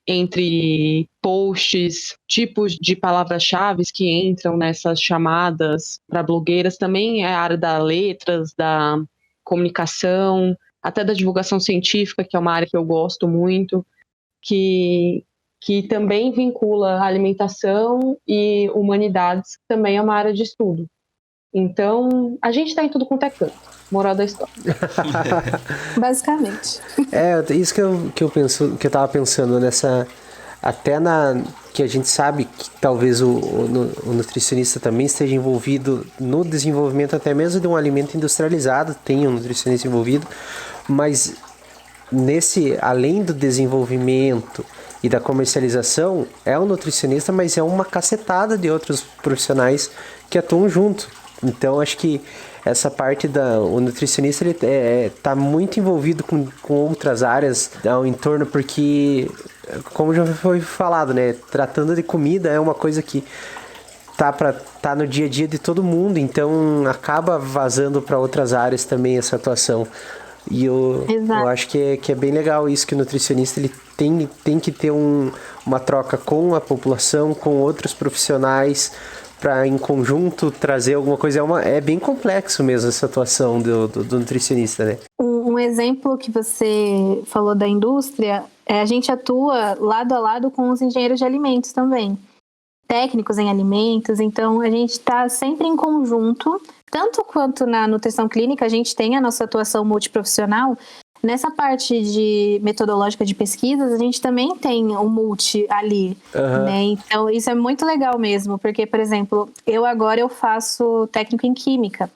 Speaker 9: entre posts, tipos de palavras-chave que entram nessas chamadas para blogueiras. Também é a área das letras, da comunicação, até da divulgação científica, que é uma área que eu gosto muito, que também vincula alimentação e humanidades, que também é uma área de estudo. Então, a gente está em tudo quanto é canto. Moral da história.
Speaker 8: Basicamente.
Speaker 6: Isso que eu tava pensando nessa. Que a gente sabe que talvez o nutricionista também esteja envolvido no desenvolvimento até mesmo de um alimento industrializado, tem um nutricionista envolvido, mas além do desenvolvimento e da comercialização, é um nutricionista, mas é uma cacetada de outros profissionais que atuam junto. Então, acho que essa parte o nutricionista ele tá muito envolvido com outras áreas ao entorno, porque, como já foi falado, né, tratando de comida é uma coisa que tá no dia a dia de todo mundo, então acaba vazando para outras áreas também essa atuação. E eu acho que é bem legal isso, que o nutricionista ele tem que ter uma troca com a população, com outros profissionais, para em conjunto trazer alguma coisa. É bem complexo mesmo essa atuação do nutricionista, né?
Speaker 8: Um exemplo que você falou da indústria, a gente atua lado a lado com os engenheiros de alimentos também, técnicos em alimentos, então a gente está sempre em conjunto, tanto quanto na nutrição clínica, a gente tem a nossa atuação multiprofissional. Nessa parte de metodológica de pesquisas, a gente também tem um multi ali, né? Então, isso é muito legal mesmo, porque, por exemplo, eu faço técnico em química,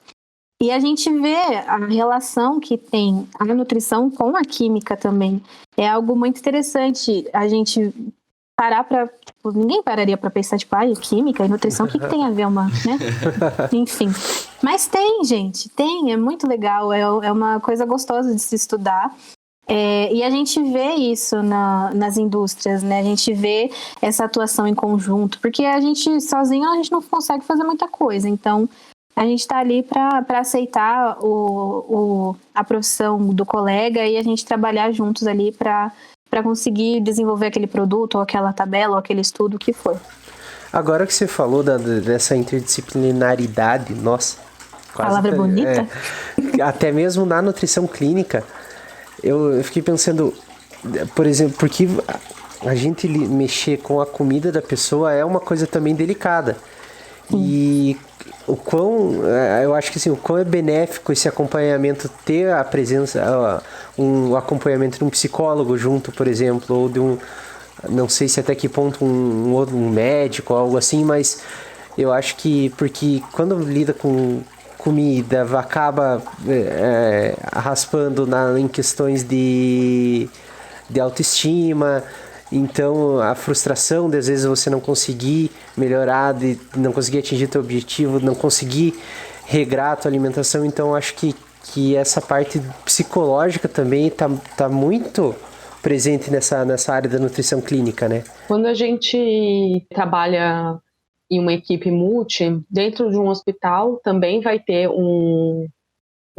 Speaker 8: e a gente vê a relação que tem a nutrição com a química também. É algo muito interessante a gente parar para... ninguém pararia para pensar, química e nutrição, o que tem a ver né? Enfim. Mas tem, gente, é muito legal, é uma coisa gostosa de se estudar. E a gente vê isso nas indústrias, né? A gente vê essa atuação em conjunto, porque a gente sozinho a gente não consegue fazer muita coisa. Então, a gente está ali para aceitar a profissão do colega e a gente trabalhar juntos ali para conseguir desenvolver aquele produto, ou aquela tabela, ou aquele estudo, o que for.
Speaker 6: Agora que você falou dessa interdisciplinaridade, nossa...
Speaker 8: Palavra bonita.
Speaker 6: Até mesmo na nutrição clínica, eu fiquei pensando, por exemplo, porque a gente mexer com a comida da pessoa é uma coisa também delicada. E eu acho que assim, o quão é benéfico esse acompanhamento, ter a presença, um acompanhamento de um psicólogo junto, por exemplo, ou de não sei se até que ponto um médico, algo assim, mas eu acho que, porque quando lida com comida, acaba raspando em questões de autoestima. Então, a frustração de às vezes você não conseguir melhorar, de não conseguir atingir teu objetivo, não conseguir regrar a tua alimentação. Então, acho que essa parte psicológica também tá muito presente nessa área da nutrição clínica, né?
Speaker 9: Quando a gente trabalha em uma equipe multi, dentro de um hospital também vai ter um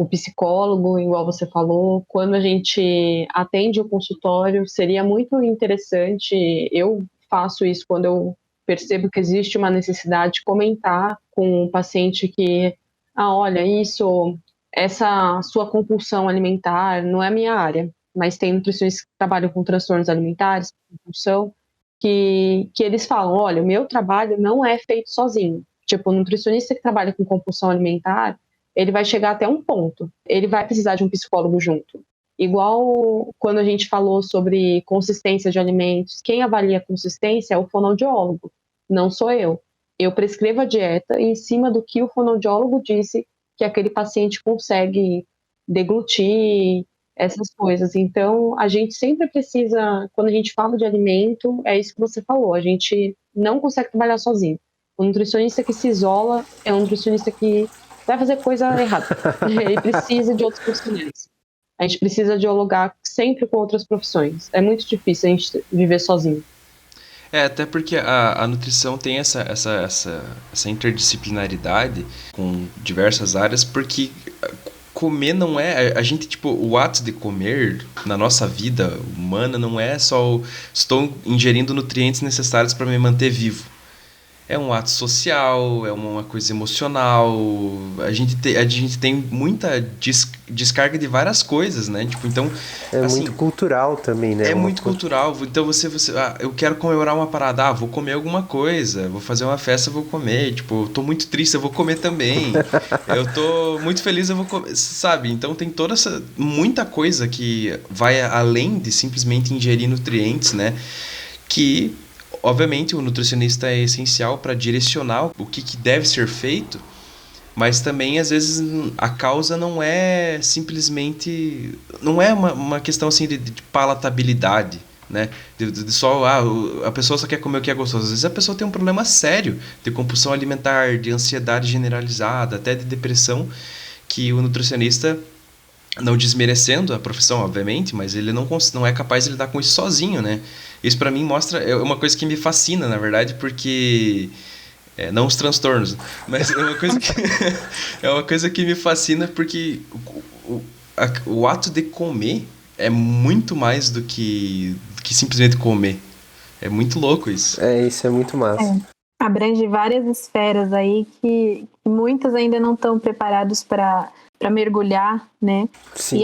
Speaker 9: psicólogo, igual você falou. Quando a gente atende o consultório, seria muito interessante, eu faço isso quando eu percebo que existe uma necessidade de comentar com o paciente que, olha, essa sua compulsão alimentar não é a minha área, mas tem nutricionistas que trabalham com transtornos alimentares, compulsão, que eles falam, olha, o meu trabalho não é feito sozinho. Tipo, o nutricionista que trabalha com compulsão alimentar, ele vai chegar até um ponto. Ele vai precisar de um psicólogo junto. Igual quando a gente falou sobre consistência de alimentos, quem avalia a consistência é o fonoaudiólogo, não sou eu. Eu prescrevo a dieta em cima do que o fonoaudiólogo disse que aquele paciente consegue deglutir, essas coisas. Então, a gente sempre precisa, quando a gente fala de alimento, é isso que você falou, a gente não consegue trabalhar sozinho. O nutricionista que se isola é um nutricionista que vai fazer coisa errada. Ele precisa de outros profissionais. A gente precisa dialogar sempre com outras profissões. É muito difícil a gente viver sozinho.
Speaker 5: Até porque a nutrição tem essa interdisciplinaridade com diversas áreas, porque comer não é... A gente, tipo, o ato de comer na nossa vida humana não é só estou ingerindo nutrientes necessários para me manter vivo. É um ato social, é uma coisa emocional, a gente tem muita descarga de várias coisas, né? Tipo, então,
Speaker 6: é assim, muito cultural também, né?
Speaker 5: É muito cultural. Então eu quero comemorar uma parada, vou comer alguma coisa, vou fazer uma festa, vou comer. Tipo, eu tô muito triste, eu vou comer também. Eu tô muito feliz, eu vou comer, sabe? Então tem muita coisa que vai além de simplesmente ingerir nutrientes, né? Que obviamente, o nutricionista é essencial para direcionar o que deve ser feito, mas também, às vezes, a causa não é simplesmente... Não é uma questão assim de palatabilidade, né? A pessoa só quer comer o que é gostoso. Às vezes a pessoa tem um problema sério de compulsão alimentar, de ansiedade generalizada, até de depressão, que o nutricionista, não desmerecendo a profissão, obviamente, mas ele não é capaz de lidar com isso sozinho, né? Isso pra mim é uma coisa que me fascina, na verdade, porque... não os transtornos, mas é uma coisa que me fascina porque o ato de comer é muito mais do que simplesmente comer. É muito louco isso.
Speaker 6: Isso é muito massa.
Speaker 8: Abrange várias esferas aí que muitos ainda não estão preparados para mergulhar, né? Sim.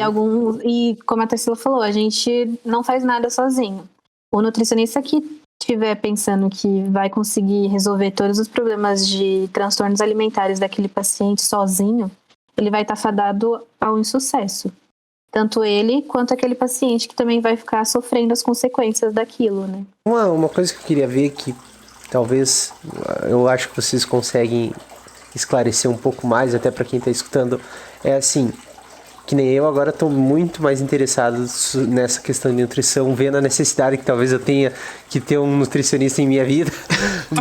Speaker 8: E como a Tarsila falou, a gente não faz nada sozinho. O nutricionista que estiver pensando que vai conseguir resolver todos os problemas de transtornos alimentares daquele paciente sozinho, ele vai estar fadado ao insucesso. Tanto ele quanto aquele paciente que também vai ficar sofrendo as consequências daquilo, né?
Speaker 6: Uma coisa que eu queria ver que talvez eu acho que vocês conseguem esclarecer um pouco mais, até para quem está escutando, é assim, que nem eu agora estou muito mais interessado nessa questão de nutrição, vendo a necessidade que talvez eu tenha que ter um nutricionista em minha vida,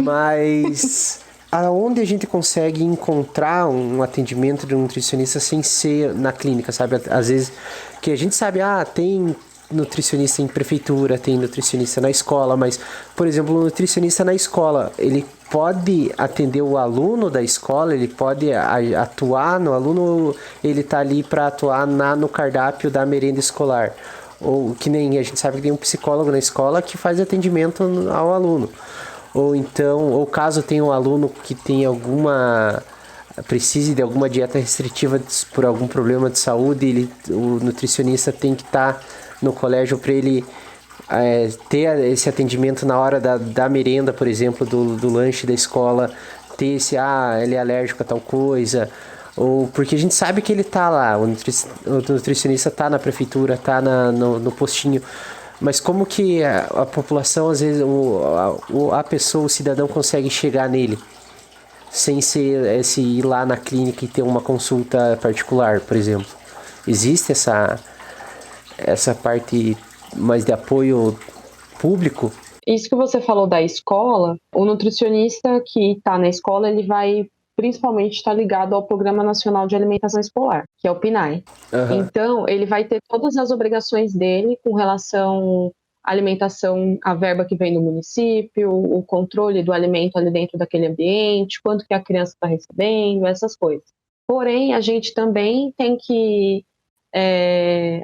Speaker 6: mas aonde a gente consegue encontrar um atendimento de um nutricionista sem ser na clínica, sabe? Às vezes, que a gente sabe, tem nutricionista em prefeitura, tem nutricionista na escola, mas, por exemplo, o nutricionista na escola, ele pode atender o aluno da escola, ele pode atuar no aluno, ele está ali para atuar no cardápio da merenda escolar. Ou que nem a gente sabe que tem um psicólogo na escola que faz atendimento ao aluno. Ou então, ou caso tenha um aluno que tem precise de alguma dieta restritiva por algum problema de saúde, o nutricionista tem que estar no colégio para ele ter esse atendimento na hora da merenda, por exemplo, do lanche da escola, ter esse, ele é alérgico a tal coisa, ou porque a gente sabe que ele tá lá, o nutricionista tá na prefeitura, tá no postinho, mas como que a população, às vezes, a pessoa, o cidadão consegue chegar nele, sem ser esse ir lá na clínica e ter uma consulta particular, por exemplo? Existe essa parte mais de apoio público?
Speaker 9: Isso que você falou da escola, o nutricionista que está na escola, ele vai principalmente está ligado ao Programa Nacional de Alimentação Escolar, que é o PNAE. Então, ele vai ter todas as obrigações dele com relação à alimentação, a verba que vem do município, o controle do alimento ali dentro daquele ambiente, quanto que a criança está recebendo, essas coisas. Porém, a gente também tem que...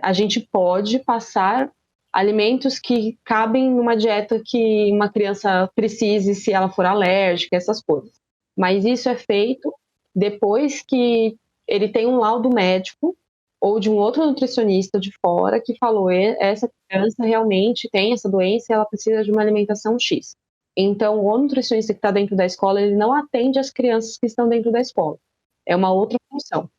Speaker 9: a gente pode passar alimentos que cabem numa dieta que uma criança precise se ela for alérgica, essas coisas. Mas isso é feito depois que ele tem um laudo médico ou de um outro nutricionista de fora que falou essa criança realmente tem essa doença e ela precisa de uma alimentação X. Então, o nutricionista que está dentro da escola, ele não atende as crianças que estão dentro da escola. É uma outra função.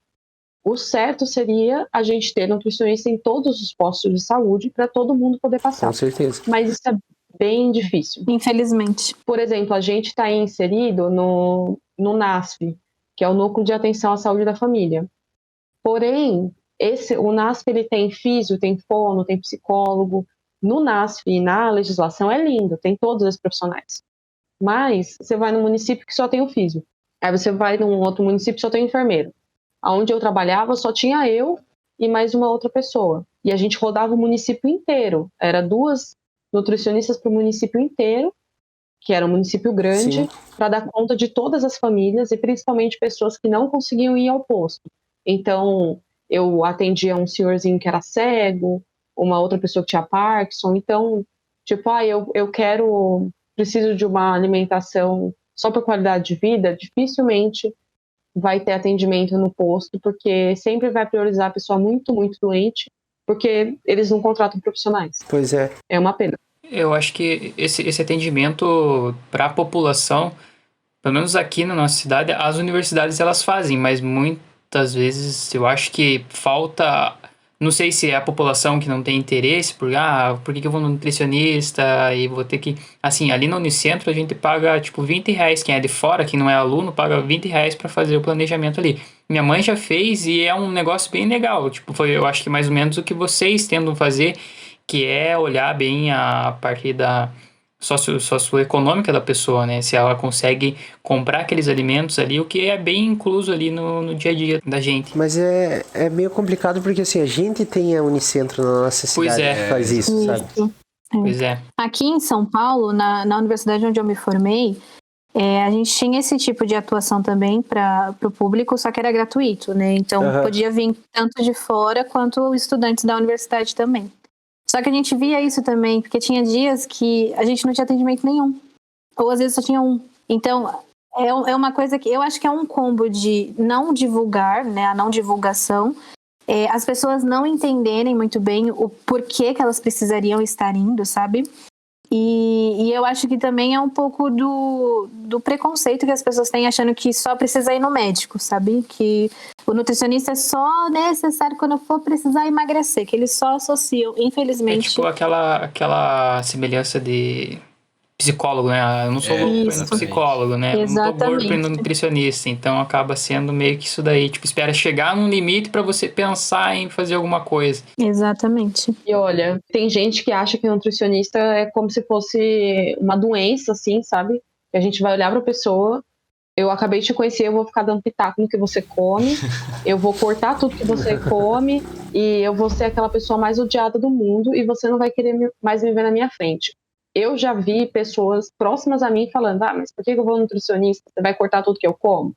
Speaker 9: O certo seria a gente ter nutricionista em todos os postos de saúde para todo mundo poder passar.
Speaker 6: Com certeza.
Speaker 9: Mas isso é bem difícil.
Speaker 8: Infelizmente.
Speaker 9: Por exemplo, a gente está inserido no NASF, que é o Núcleo de Atenção à Saúde da Família. Porém, o NASF ele tem físio, tem fono, tem psicólogo. No NASF e na legislação é lindo, tem todos os profissionais. Mas você vai num município que só tem o físio. Aí você vai num outro município que só tem o enfermeiro. Onde eu trabalhava só tinha eu e mais uma outra pessoa. E a gente rodava o município inteiro. Era 2 nutricionistas para o município inteiro, que era um município grande, para dar conta de todas as famílias e principalmente pessoas que não conseguiam ir ao posto. Então, eu atendia um senhorzinho que era cego, uma outra pessoa que tinha Parkinson. Então, tipo, preciso de uma alimentação só para qualidade de vida, dificilmente vai ter atendimento no posto, porque sempre vai priorizar a pessoa muito, muito doente, porque eles não contratam profissionais.
Speaker 6: Pois é.
Speaker 9: É uma pena.
Speaker 7: Eu acho que esse atendimento para a população, pelo menos aqui na nossa cidade, as universidades elas fazem, mas muitas vezes eu acho que falta... Não sei se é a população que não tem interesse, por que eu vou no nutricionista e vou ter que... Assim, ali no Unicentro a gente paga tipo R$20, quem é de fora, quem não é aluno, paga R$20 para fazer o planejamento ali. Minha mãe já fez e é um negócio bem legal, tipo, foi eu acho que mais ou menos o que vocês tentam fazer, que é olhar bem a parte da socioeconômica da pessoa, né? Se ela consegue comprar aqueles alimentos ali, o que é bem incluso ali no dia a dia da gente.
Speaker 6: Mas é meio complicado porque assim, a gente tem a Unicentro na nossa cidade que faz isso, sabe?
Speaker 7: Pois é.
Speaker 8: Aqui em São Paulo, na universidade onde eu me formei, a gente tinha esse tipo de atuação também para o público, só que era gratuito, né? Então podia vir tanto de fora quanto estudantes da universidade também. Só que a gente via isso também, porque tinha dias que a gente não tinha atendimento nenhum. Ou às vezes só tinha um. Então, é uma coisa que eu acho que é um combo de não divulgar, né? A não divulgação. As pessoas não entenderem muito bem o porquê que elas precisariam estar indo, sabe? E eu acho que também é um pouco do preconceito que as pessoas têm achando que só precisa ir no médico, sabe? Que o nutricionista é só necessário quando for precisar emagrecer, que eles só associam, infelizmente.
Speaker 7: É tipo aquela semelhança de psicólogo, né? Eu não sou psicólogo, né?
Speaker 8: Exatamente.
Speaker 7: Não tô gordo indo nutricionista, então acaba sendo meio que isso daí. Tipo, espera chegar num limite pra você pensar em fazer alguma coisa.
Speaker 8: Exatamente.
Speaker 9: E olha, tem gente que acha que nutricionista é como se fosse uma doença, assim, sabe? Que a gente vai olhar pra pessoa, eu acabei de te conhecer, eu vou ficar dando pitaco no que você come, eu vou cortar tudo que você come e eu vou ser aquela pessoa mais odiada do mundo e você não vai querer mais me ver na minha frente. Eu já vi pessoas próximas a mim falando, mas por que eu vou no nutricionista? Você vai cortar tudo que eu como?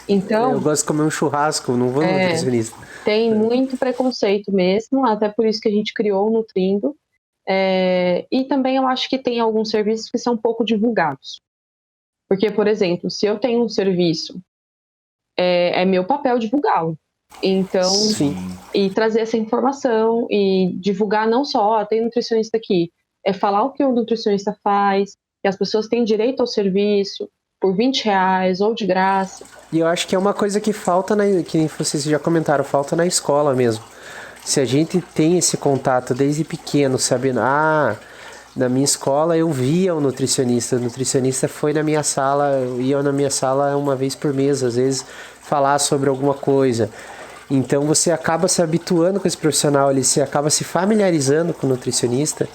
Speaker 9: Então...
Speaker 6: Eu gosto de comer um churrasco, não vou no nutricionista.
Speaker 9: Tem muito preconceito mesmo, até por isso que a gente criou o Nutrindo. E também eu acho que tem alguns serviços que são pouco divulgados. Porque, por exemplo, se eu tenho um serviço, é meu papel divulgá-lo. Então, e trazer essa informação e divulgar não só, tem nutricionista aqui, falar o que o nutricionista faz, que as pessoas têm direito ao serviço por R$20 ou de graça.
Speaker 6: E eu acho que é uma coisa que falta, que vocês já comentaram, falta na escola mesmo. Se a gente tem esse contato desde pequeno, sabendo, na minha escola eu via o nutricionista foi na minha sala, eu ia na minha sala uma vez por mês, às vezes falar sobre alguma coisa. Então você acaba se habituando com esse profissional, você acaba se familiarizando com o nutricionista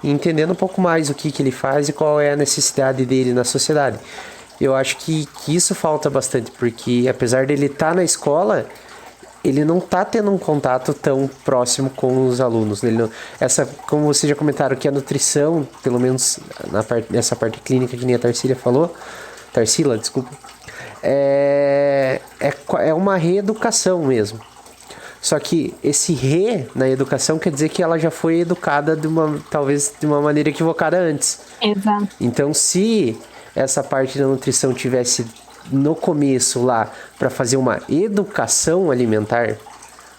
Speaker 6: e entendendo um pouco mais o que ele faz e qual é a necessidade dele na sociedade. Eu acho que isso falta bastante, porque apesar dele estar na escola, ele não está tendo um contato tão próximo com os alunos. Ele não, como vocês já comentaram, que a nutrição, pelo menos nessa parte clínica que nem a Tarsila, desculpa, é uma reeducação mesmo. Só que esse na educação quer dizer que ela já foi educada talvez de uma maneira equivocada antes.
Speaker 8: Exato.
Speaker 6: Então, se essa parte da nutrição tivesse no começo lá para fazer uma educação alimentar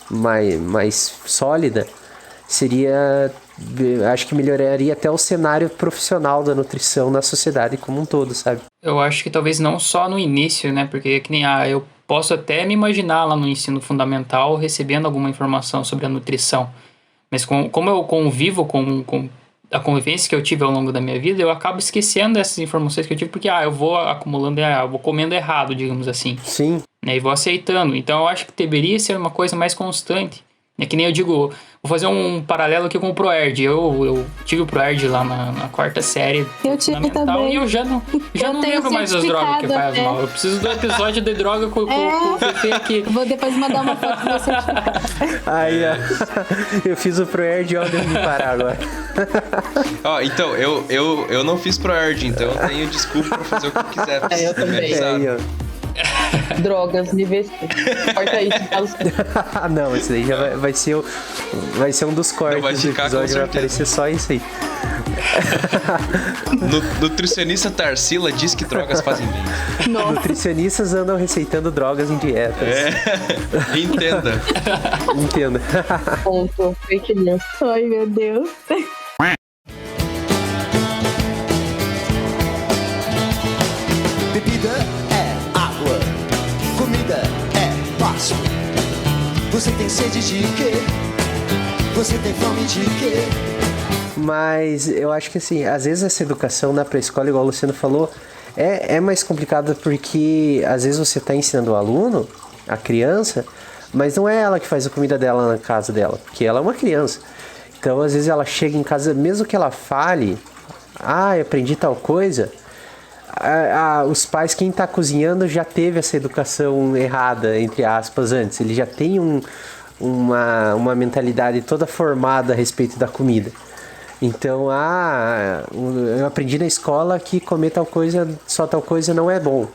Speaker 6: mais sólida, acho que melhoraria até o cenário profissional da nutrição na sociedade como um todo, sabe?
Speaker 7: Eu acho que talvez não só no início, né? Porque que nem eu posso até me imaginar lá no ensino fundamental recebendo alguma informação sobre a nutrição. Mas como eu convivo com a convivência que eu tive ao longo da minha vida, eu acabo esquecendo essas informações que eu tive, porque eu vou acumulando, eu vou comendo errado, digamos assim.
Speaker 6: Sim.
Speaker 7: Né, e vou aceitando. Então eu acho que deveria ser uma coisa mais constante. É que nem eu digo, vou fazer um paralelo aqui com o ProErd. Eu tive o ProErd lá na quarta série.
Speaker 8: Eu tive também.
Speaker 7: E eu já não lembro mais das drogas que faz mal. Eu preciso do episódio de droga com o Fefe aqui.
Speaker 8: Vou depois mandar uma foto pra você.
Speaker 6: Aí, eu fiz o ProErd, ó, devo me parar agora.
Speaker 5: Então, eu não fiz ProErd, então eu tenho desculpa pra fazer o que eu quiser.
Speaker 9: Eu também. Drogas, nível C. Corta isso, fala assim.
Speaker 6: Não, esse daí já vai ser um dos cortes do episódio, vai aparecer só isso aí.
Speaker 5: Nutricionista Tarsila diz que drogas fazem bem.
Speaker 8: Nossa.
Speaker 6: Nutricionistas andam receitando drogas em dietas.
Speaker 5: Entenda.
Speaker 6: Entenda.
Speaker 9: Ponto. Fake news.
Speaker 8: Ai, meu Deus.
Speaker 11: Bebida é água, comida é passo. Você tem sede de quê? Você tem fome de quê?
Speaker 6: Mas eu acho que assim, às vezes essa educação na pré-escola, igual o Luciano falou, é mais complicada porque às vezes você está ensinando o aluno, a criança, mas não é ela que faz a comida dela na casa dela, porque ela é uma criança. Então às vezes ela chega em casa, mesmo que ela fale, eu aprendi tal coisa, os pais, quem está cozinhando já teve essa educação errada, entre aspas, antes. Ele já tem uma mentalidade toda formada a respeito da comida. Então, eu aprendi na escola que comer tal coisa, só tal coisa não é bom.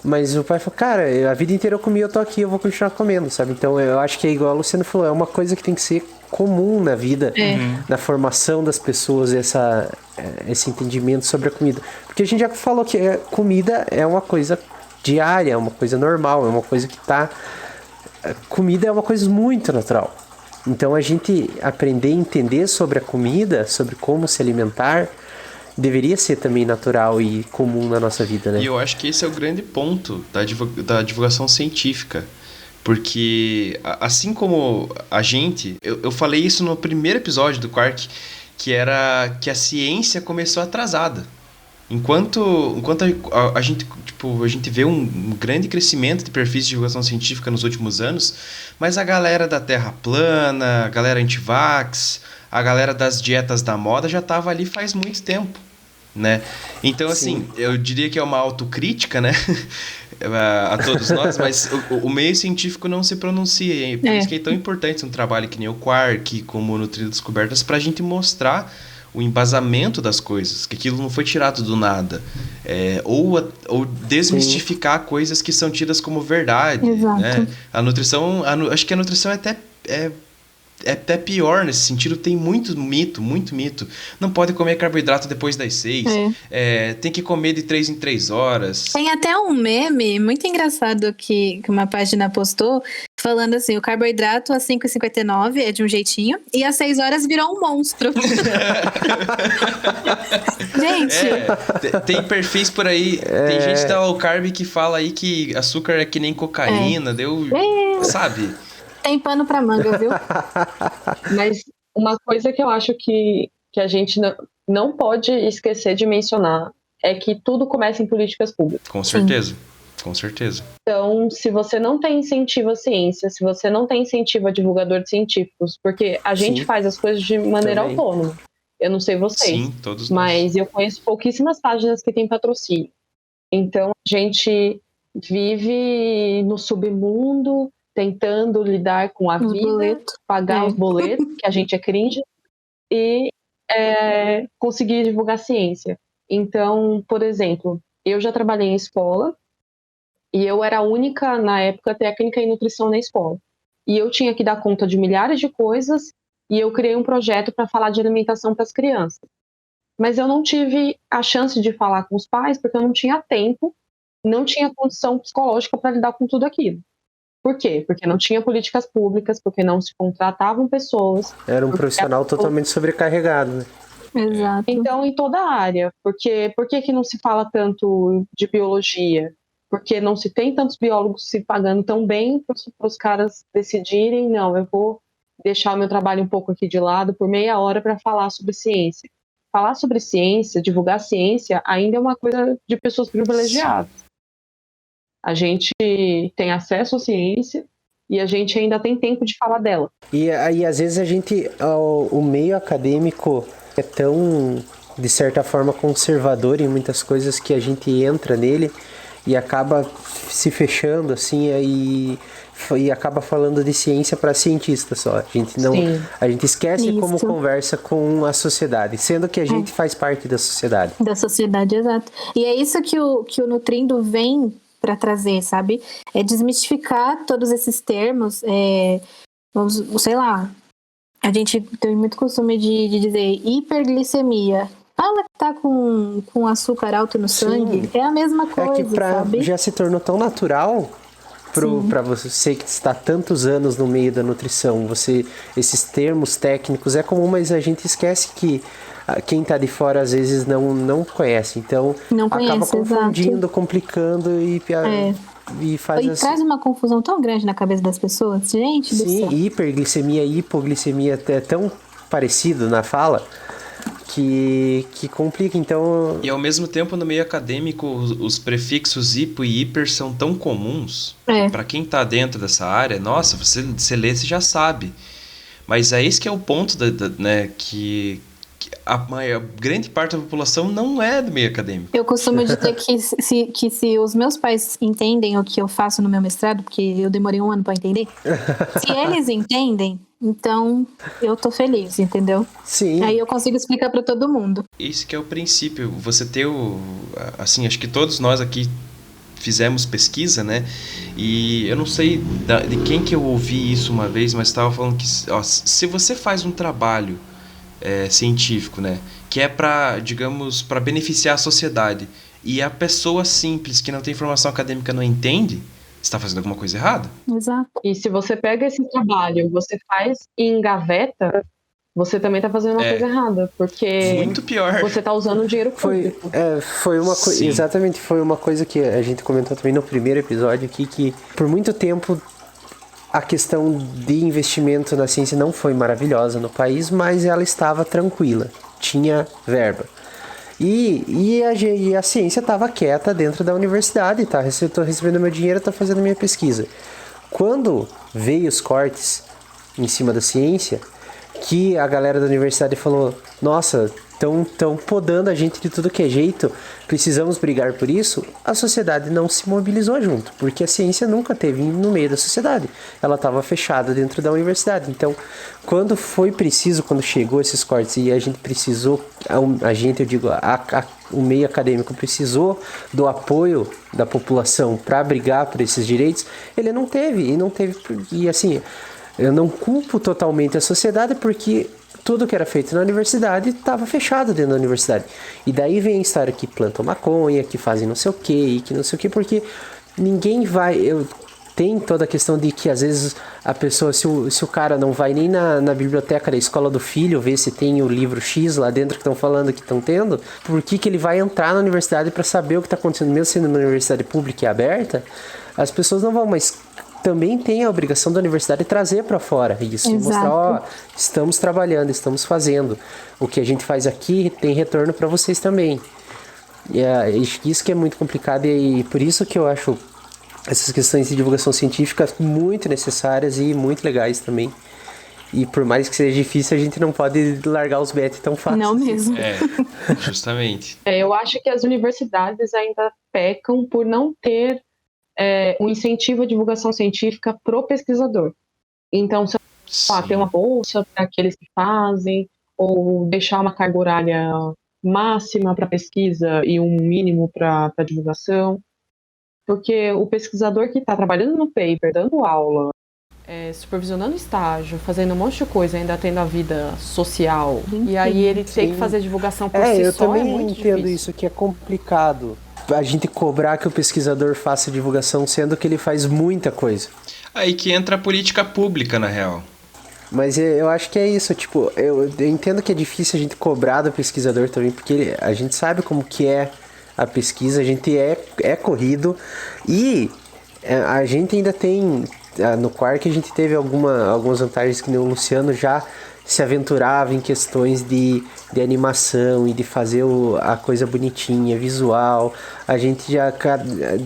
Speaker 6: Mas o pai falou, cara, a vida inteira eu comi, eu tô aqui, eu vou continuar comendo, sabe? Então, eu acho que é igual a Luciano falou, é uma coisa que tem que ser comum na vida, na formação das pessoas, esse entendimento sobre a comida. Porque a gente já falou que comida é uma coisa diária, é uma coisa normal, é uma coisa que comida é uma coisa muito natural. Então a gente aprender a entender sobre a comida, sobre como se alimentar, deveria ser também natural e comum na nossa vida, né?
Speaker 5: E eu acho que esse é o grande ponto da divulgação científica. Porque, assim como a gente... Eu falei isso no primeiro episódio do Quark, que era que a ciência começou atrasada. Enquanto a gente vê um grande crescimento de perfis de divulgação científica nos últimos anos, mas a galera da Terra plana, a galera anti-vax, a galera das dietas da moda já estava ali faz muito tempo, né? Então, assim, eu diria que é uma autocrítica, né? A todos nós, mas o meio científico não se pronuncia, e por isso que é tão importante um trabalho que nem o Quark, como o Nutrindo Descobertas, pra gente mostrar o embasamento das coisas, que aquilo não foi tirado do nada, ou desmistificar coisas que são tidas como verdade.
Speaker 8: Exato.
Speaker 5: Né? A nutrição, acho que a nutrição é até pior nesse sentido, tem muito mito. Não pode comer carboidrato depois das 6, tem que comer de 3 em 3 horas.
Speaker 8: Tem até um meme muito engraçado que uma página postou, falando assim, o carboidrato às 5h59 é de um jeitinho, e às 6 horas virou um monstro. Gente!
Speaker 5: Tem perfis por aí, tem gente da low carb que fala aí que açúcar é que nem cocaína, sabe?
Speaker 8: Tem pano pra manga, viu?
Speaker 9: Mas uma coisa que eu acho que a gente não pode esquecer de mencionar é que tudo começa em políticas públicas.
Speaker 5: Com certeza. Com certeza.
Speaker 9: Então, se você não tem incentivo à ciência, se você não tem incentivo a divulgador de científicos, porque a gente faz as coisas de maneira autônoma. Eu não sei vocês,
Speaker 5: sim, todos
Speaker 9: mas eu conheço pouquíssimas páginas que têm patrocínio. Então, a gente vive no submundo, tentando lidar com a
Speaker 8: Os
Speaker 9: vida,
Speaker 8: boletos.
Speaker 9: pagar os boletos, que a gente é cringe, e conseguir divulgar ciência. Então, por exemplo, eu já trabalhei em escola e eu era a única, na época, técnica em nutrição na escola. E eu tinha que dar conta de milhares de coisas e eu criei um projeto para falar de alimentação para as crianças. Mas eu não tive a chance de falar com os pais porque eu não tinha tempo, não tinha condição psicológica para lidar com tudo aquilo. Por quê? Porque não tinha políticas públicas, porque não se contratavam pessoas.
Speaker 6: Era um profissional totalmente sobrecarregado, né?
Speaker 8: Exato.
Speaker 9: Então, em toda a área. Porque por que não se fala tanto de biologia? Porque não se tem tantos biólogos se pagando tão bem para os caras decidirem, não, eu vou deixar o meu trabalho um pouco aqui de lado por meia hora para falar sobre ciência. Falar sobre ciência, divulgar ciência, ainda é uma coisa de pessoas privilegiadas. A gente tem acesso à ciência e a gente ainda tem tempo de falar dela.
Speaker 6: E aí, às vezes, o meio acadêmico é tão, de certa forma, conservador em muitas coisas que a gente entra nele e acaba se fechando, assim, e acaba falando de ciência para cientistas só. A gente esquece como conversa com a sociedade, sendo que a gente faz parte da sociedade.
Speaker 8: Da sociedade, exato. E é isso que o Nutrindo vem para trazer, sabe? É desmistificar todos esses termos. Sei lá, a gente tem muito costume de dizer hiperglicemia. Fala que tá com açúcar alto no sangue. Sim. É a mesma coisa, sabe?
Speaker 6: Já se tornou tão natural para você que está há tantos anos no meio da nutrição. Esses termos técnicos é comum, mas a gente esquece que quem está de fora às vezes não conhece. Então acaba confundindo, exato, complicando e faz
Speaker 8: e traz uma confusão tão grande na cabeça das pessoas. Gente,
Speaker 6: sim, hiperglicemia e hipoglicemia é tão parecido na fala que complica, então...
Speaker 5: E ao mesmo tempo, no meio acadêmico, os prefixos hipo e hiper são tão comuns. Para quem tá dentro dessa área, nossa, você lê, você já sabe. Mas é esse que é o ponto, né, que a grande parte da população não é do meio acadêmico.
Speaker 8: Eu costumo dizer que se os meus pais entendem o que eu faço no meu mestrado, porque eu demorei 1 ano para entender, se eles entendem, então eu tô feliz, entendeu?
Speaker 6: Sim.
Speaker 8: Aí eu consigo explicar para todo mundo.
Speaker 5: Esse que é o princípio, você ter assim, acho que todos nós aqui fizemos pesquisa, né? E eu não sei de quem que eu ouvi isso uma vez, mas estava falando que se você faz um trabalho científico, né, que é para, digamos, para beneficiar a sociedade, e a pessoa simples que não tem formação acadêmica não entende, está fazendo alguma coisa errada.
Speaker 8: Exato.
Speaker 9: E se você pega esse trabalho, você faz e engaveta, você também está fazendo uma coisa errada, porque
Speaker 5: muito pior.
Speaker 9: Você está usando o dinheiro público.
Speaker 6: Foi uma coisa, exatamente, foi uma coisa que a gente comentou também no primeiro episódio aqui, que por muito tempo a questão de investimento na ciência não foi maravilhosa no país, mas ela estava tranquila, tinha verba. E a ciência estava quieta dentro da universidade, tá? Eu estou recebendo meu dinheiro, estou fazendo minha pesquisa. Quando veio os cortes em cima da ciência, que a galera da universidade falou, nossa, estão podando a gente de tudo que é jeito, precisamos brigar por isso, a sociedade não se mobilizou junto, porque a ciência nunca esteve no meio da sociedade, ela estava fechada dentro da universidade. Então, quando foi preciso, quando chegou esses cortes e a gente precisou, o meio acadêmico precisou do apoio da população para brigar por esses direitos, ele não teve, e assim, eu não culpo totalmente a sociedade, porque tudo que era feito na universidade estava fechado dentro da universidade. E daí vem a história que plantam maconha, que fazem não sei o que, e que não sei o que, porque ninguém vai... Tem toda a questão de que às vezes a pessoa, se o cara não vai nem na biblioteca da escola do filho ver se tem o livro X lá dentro que estão falando que estão tendo, por que ele vai entrar na universidade para saber o que está acontecendo, mesmo sendo uma universidade pública e aberta? As pessoas não vão, mas também tem a obrigação da universidade trazer para fora isso.
Speaker 8: Exato.
Speaker 6: Mostrar, estamos trabalhando, estamos fazendo. O que a gente faz aqui tem retorno para vocês também. E isso que é muito complicado, e por isso que eu acho essas questões de divulgação científica muito necessárias e muito legais também. E por mais que seja difícil, a gente não pode largar os bets tão fácil.
Speaker 8: Não mesmo.
Speaker 5: Justamente.
Speaker 9: Eu acho que as universidades ainda
Speaker 12: pecam por não ter um incentivo à divulgação científica pro pesquisador. Então, se ter uma bolsa para aqueles que fazem, ou deixar uma carga horária máxima para pesquisa e um mínimo para divulgação. Porque o pesquisador que está trabalhando no paper, dando aula, supervisionando estágio, fazendo um monte de coisa, ainda tendo a vida social, e aí ele tem que fazer divulgação por si
Speaker 6: eu
Speaker 12: só,
Speaker 6: também
Speaker 12: é muito
Speaker 6: entendo
Speaker 12: difícil.
Speaker 6: isso, que é complicado. A gente cobrar que o pesquisador faça divulgação, sendo que ele faz muita coisa.
Speaker 5: Aí que entra a política pública, na real.
Speaker 6: Mas eu acho que é isso, tipo, eu entendo que é difícil a gente cobrar do pesquisador também, porque a gente sabe como que é a pesquisa, a gente é corrido, e a gente ainda tem, no Quark a gente teve algumas vantagens, que nem o Luciano já se aventurava em questões de animação e de fazer a coisa bonitinha, visual. A gente já,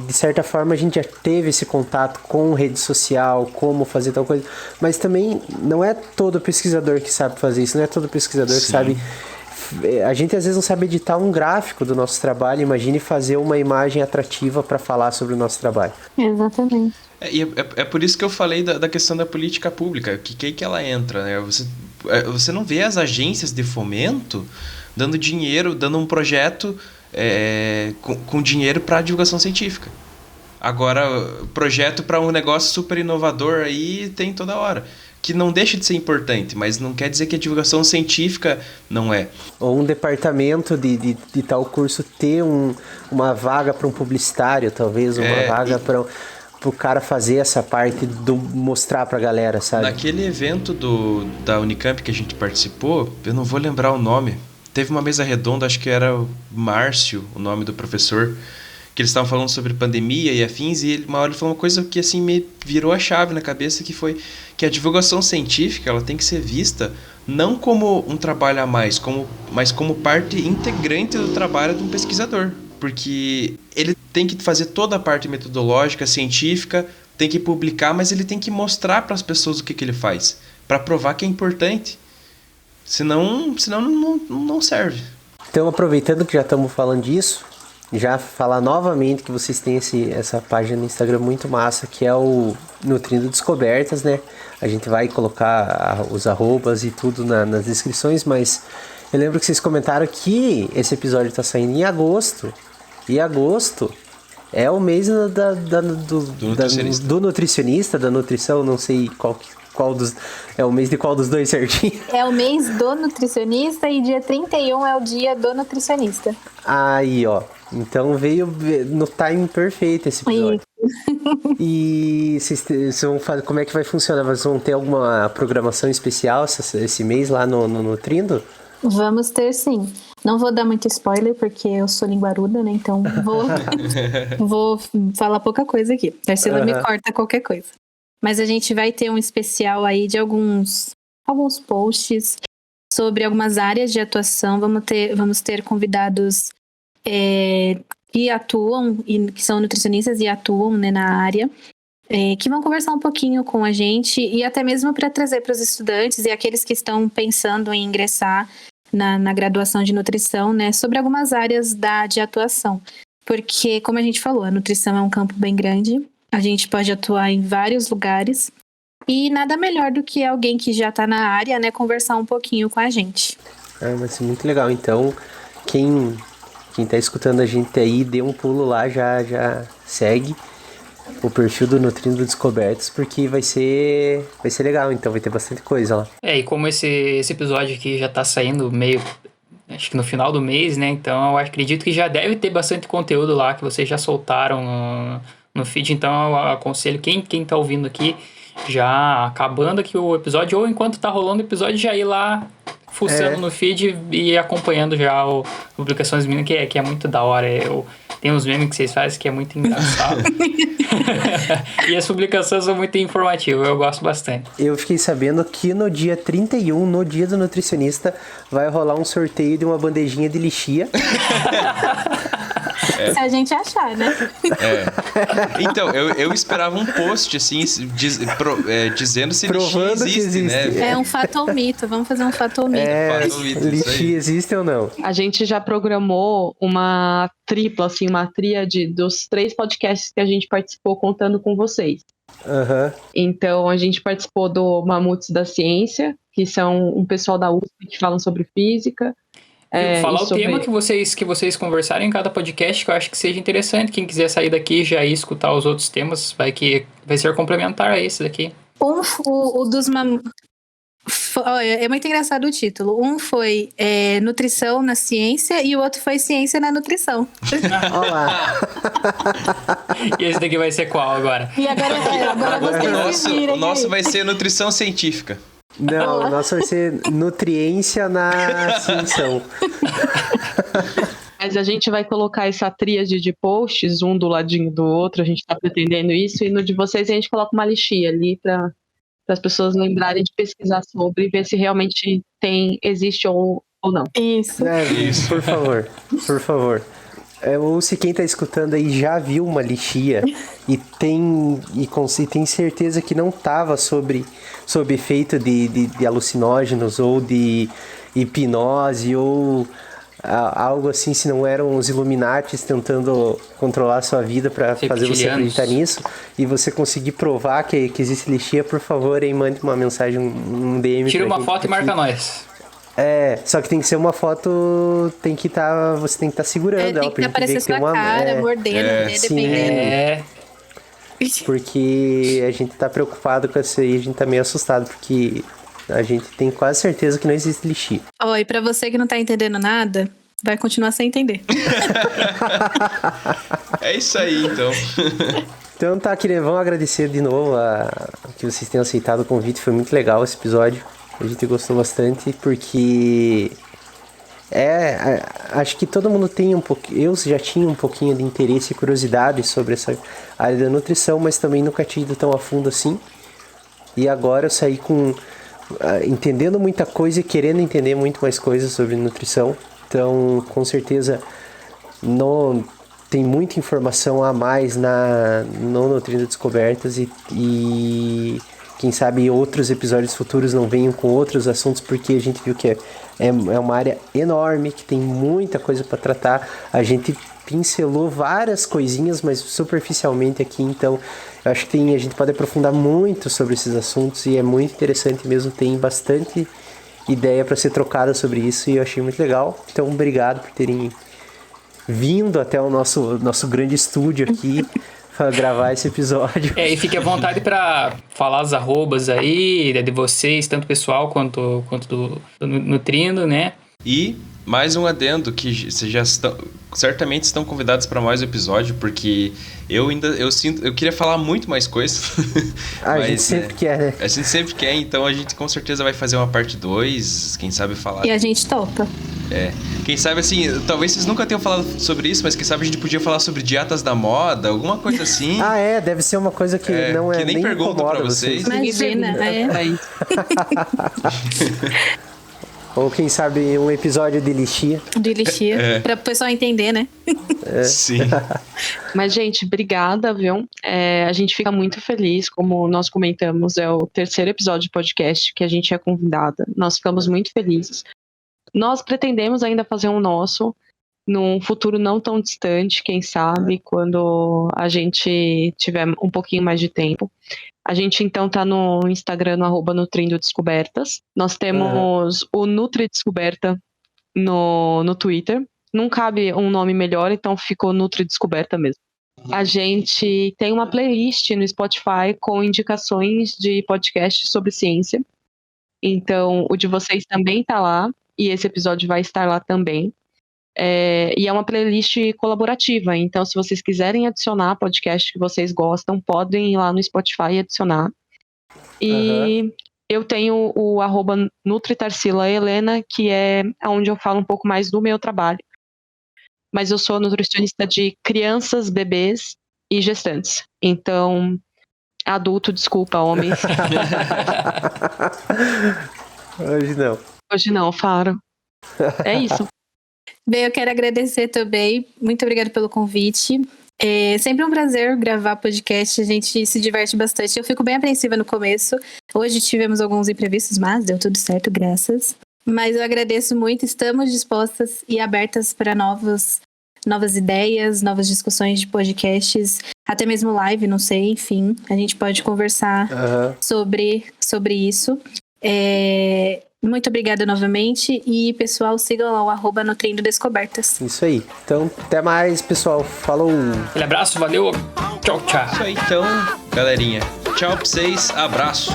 Speaker 6: de certa forma, a gente já teve esse contato com rede social, como fazer tal coisa. Mas também não é todo pesquisador que sabe fazer isso, não é todo pesquisador que sabe... A gente às vezes não sabe editar um gráfico do nosso trabalho, imagine fazer uma imagem atrativa para falar sobre o nosso trabalho.
Speaker 8: Exatamente.
Speaker 5: É por isso que eu falei da questão da política pública, que ela entra, né? Você não vê as agências de fomento dando dinheiro, dando um projeto com dinheiro para divulgação científica. Agora, projeto para um negócio super inovador aí tem toda hora. Que não deixa de ser importante, mas não quer dizer que a divulgação científica não é.
Speaker 6: Ou um departamento de tal curso ter uma vaga para um publicitário, talvez, uma vaga para o cara fazer essa parte do mostrar para a galera, sabe?
Speaker 5: Naquele evento da Unicamp que a gente participou, eu não vou lembrar o nome, teve uma mesa redonda, acho que era o Márcio, o nome do professor, que eles estavam falando sobre pandemia e afins, e uma hora ele falou uma coisa que assim me virou a chave na cabeça, que foi que a divulgação científica ela tem que ser vista não como um trabalho a mais, mas como parte integrante do trabalho de um pesquisador. Porque ele tem que fazer toda a parte metodológica, científica, tem que publicar, mas ele tem que mostrar para as pessoas o que ele faz, para provar que é importante. Senão não serve.
Speaker 6: Então, aproveitando que já estamos falando disso, já falar novamente que vocês têm essa página no Instagram muito massa, que é o Nutrindo Descobertas, né? A gente vai colocar os arrobas e tudo nas descrições, mas eu lembro que vocês comentaram que esse episódio está saindo em agosto, e agosto é o mês do nutricionista, da nutrição, não sei qual dos... É o mês de qual dos dois certinho?
Speaker 8: É o mês do nutricionista e dia 31 é o dia do nutricionista.
Speaker 6: Aí, ó. Então veio no timing perfeito esse episódio. E vocês vão fazer, como é que vai funcionar? Vocês vão ter alguma programação especial esse mês lá no Nutrindo?
Speaker 8: Vamos ter, sim. Não vou dar muito spoiler, porque eu sou linguaruda, né? Então vou falar pouca coisa aqui. Tarsila me corta qualquer coisa. Mas a gente vai ter um especial aí de alguns posts sobre algumas áreas de atuação. Vamos ter convidados que atuam, que são nutricionistas e atuam, né, na área, que vão conversar um pouquinho com a gente e até mesmo para trazer para os estudantes e aqueles que estão pensando em ingressar na graduação de nutrição, né, sobre algumas áreas de atuação. Porque, como a gente falou, a nutrição é um campo bem grande, a gente pode atuar em vários lugares e nada melhor do que alguém que já está na área, né, conversar um pouquinho com a gente.
Speaker 6: Vai ser muito legal. Então, quem tá escutando a gente aí, dê um pulo lá, já segue o perfil do Nutrindo Descobertas, porque vai ser legal, então vai ter bastante coisa lá.
Speaker 7: E como esse episódio aqui já tá saindo meio, acho que no final do mês, né, então eu acredito que já deve ter bastante conteúdo lá que vocês já soltaram no feed, então eu aconselho quem tá ouvindo aqui, já acabando aqui o episódio, ou enquanto tá rolando o episódio, já ir lá fuçando no feed e acompanhando já publicações minhas, que é muito da hora. Tem uns memes que vocês fazem que é muito engraçado. E as publicações são muito informativas, eu gosto bastante.
Speaker 6: Eu fiquei sabendo que no dia 31, no dia do nutricionista, vai rolar um sorteio de uma bandejinha de lixia.
Speaker 8: Se a gente achar, né?
Speaker 5: Então, eu esperava um post, assim, dizendo se
Speaker 6: Provando
Speaker 5: lixia existe, né?
Speaker 8: É um fato ou mito. Vamos fazer um fato ou mito.
Speaker 5: Fato ou mito, isso aí.
Speaker 6: Lixia existe ou não?
Speaker 12: A gente já programou uma tripla, assim, uma tríade dos 3 podcasts que a gente participou contando com vocês.
Speaker 6: Aham.
Speaker 12: Então, a gente participou do Mamutes da Ciência, que são um pessoal da USP que falam sobre física.
Speaker 7: Falar
Speaker 12: e
Speaker 7: o tema que vocês conversarem em cada podcast, que eu acho que seja interessante. Quem quiser sair daqui já ir escutar os outros temas, vai ser complementar a esse daqui.
Speaker 8: O dos é muito engraçado o título. Um foi Nutrição na Ciência e o outro foi Ciência na Nutrição.
Speaker 6: Olá.
Speaker 7: E esse daqui vai ser qual agora?
Speaker 8: E agora vocês
Speaker 5: O nosso vai ser Nutrição Científica.
Speaker 6: Não, o nosso vai ser Nutriência na Ciência.
Speaker 12: Mas a gente vai colocar essa tríade de posts, um do ladinho do outro, a gente está pretendendo isso, e no de vocês a gente coloca uma listinha ali para as pessoas lembrarem de pesquisar sobre e ver se realmente existe ou não.
Speaker 8: Isso.
Speaker 6: Isso. Por favor. Ou se quem tá escutando aí já viu uma lixia e tem certeza que não tava sob efeito de alucinógenos ou de hipnose ou algo assim, se não eram os Illuminatis tentando controlar a sua vida para fazer você acreditar nisso, e você conseguir provar que existe lixia, por favor, aí mande uma mensagem, um DM.
Speaker 7: Tira uma foto e marca nós.
Speaker 6: Só que tem que ser uma foto, você tem que estar segurando ela.
Speaker 8: Tem que aparecer sua cara, mordendo, dependendo.
Speaker 6: Porque a gente tá preocupado com isso aí, a gente tá meio assustado, porque a gente tem quase certeza que não existe lixia.
Speaker 8: E pra você que não tá entendendo nada, vai continuar sem entender.
Speaker 5: É isso aí, então.
Speaker 6: Então tá, vamos agradecer de novo que vocês tenham aceitado o convite, foi muito legal esse episódio. A gente gostou bastante porque acho que todo mundo tem eu já tinha um pouquinho de interesse e curiosidade sobre essa área da nutrição, mas também nunca tinha ido tão a fundo assim. E agora eu saí entendendo muita coisa e querendo entender muito mais coisas sobre nutrição. Então, com certeza, tem muita informação a mais no Nutrindo Descobertas e quem sabe outros episódios futuros não venham com outros assuntos, porque a gente viu que é uma área enorme, que tem muita coisa para tratar. A gente pincelou várias coisinhas, mas superficialmente aqui, então eu acho que a gente pode aprofundar muito sobre esses assuntos e é muito interessante mesmo, tem bastante ideia para ser trocada sobre isso e eu achei muito legal. Então, obrigado por terem vindo até o nosso grande estúdio aqui para gravar esse episódio.
Speaker 7: E fique à vontade para falar os arrobas aí de vocês, tanto pessoal quanto do Nutrindo, né?
Speaker 5: E mais um adendo, que vocês já certamente estão convidados para mais um episódio, porque eu queria falar muito mais coisas.
Speaker 6: A gente sempre quer, né?
Speaker 5: A gente sempre quer, então a gente com certeza vai fazer uma parte 2, quem sabe falar...
Speaker 8: E a gente topa.
Speaker 5: Quem sabe assim, talvez vocês nunca tenham falado sobre isso, mas quem sabe a gente podia falar sobre dietas da moda, alguma coisa assim.
Speaker 6: Deve ser uma coisa que não é
Speaker 5: que nem pergunto pra vocês.
Speaker 8: Imagina,
Speaker 6: Ou quem sabe um episódio de lixia.
Speaker 8: Para o pessoal entender, né?
Speaker 5: Sim.
Speaker 12: Mas, gente, obrigada, viu? A gente fica muito feliz, como nós comentamos, é o 3º episódio de podcast que a gente é convidada. Nós ficamos muito felizes. Nós pretendemos ainda fazer um nosso num futuro não tão distante, quem sabe, quando a gente tiver um pouquinho mais de tempo. A gente, então, tá no Instagram, no @Nutrindo Descobertas. Nós temos o Nutri Descoberta no Twitter. Não cabe um nome melhor, então ficou Nutri Descoberta mesmo. A gente tem uma playlist no Spotify com indicações de podcasts sobre ciência. Então, o de vocês também tá lá, e esse episódio vai estar lá também. E é uma playlist colaborativa, então se vocês quiserem adicionar podcast que vocês gostam, podem ir lá no Spotify e adicionar. E eu tenho o @NutriTarcilaHelena, que é onde eu falo um pouco mais do meu trabalho. Mas eu sou nutricionista de crianças, bebês e gestantes. Então, adulto, desculpa, homem.
Speaker 6: Hoje não.
Speaker 12: Hoje não, Faro. É isso.
Speaker 8: Bem, eu quero agradecer também. Muito obrigada pelo convite. É sempre um prazer gravar podcast, a gente se diverte bastante. Eu fico bem apreensiva no começo. Hoje tivemos alguns imprevistos, mas deu tudo certo, graças. Mas eu agradeço muito, estamos dispostas e abertas para novas ideias, novas discussões de podcasts, até mesmo live, não sei, enfim. A gente pode conversar sobre isso. Muito obrigada novamente. E, pessoal, sigam lá o @Nutrindo Descobertas.
Speaker 6: Isso aí. Então, até mais, pessoal. Falou!
Speaker 7: Aquele abraço, valeu. Tchau, tchau.
Speaker 5: Isso aí, então, galerinha. Tchau pra vocês, abraço.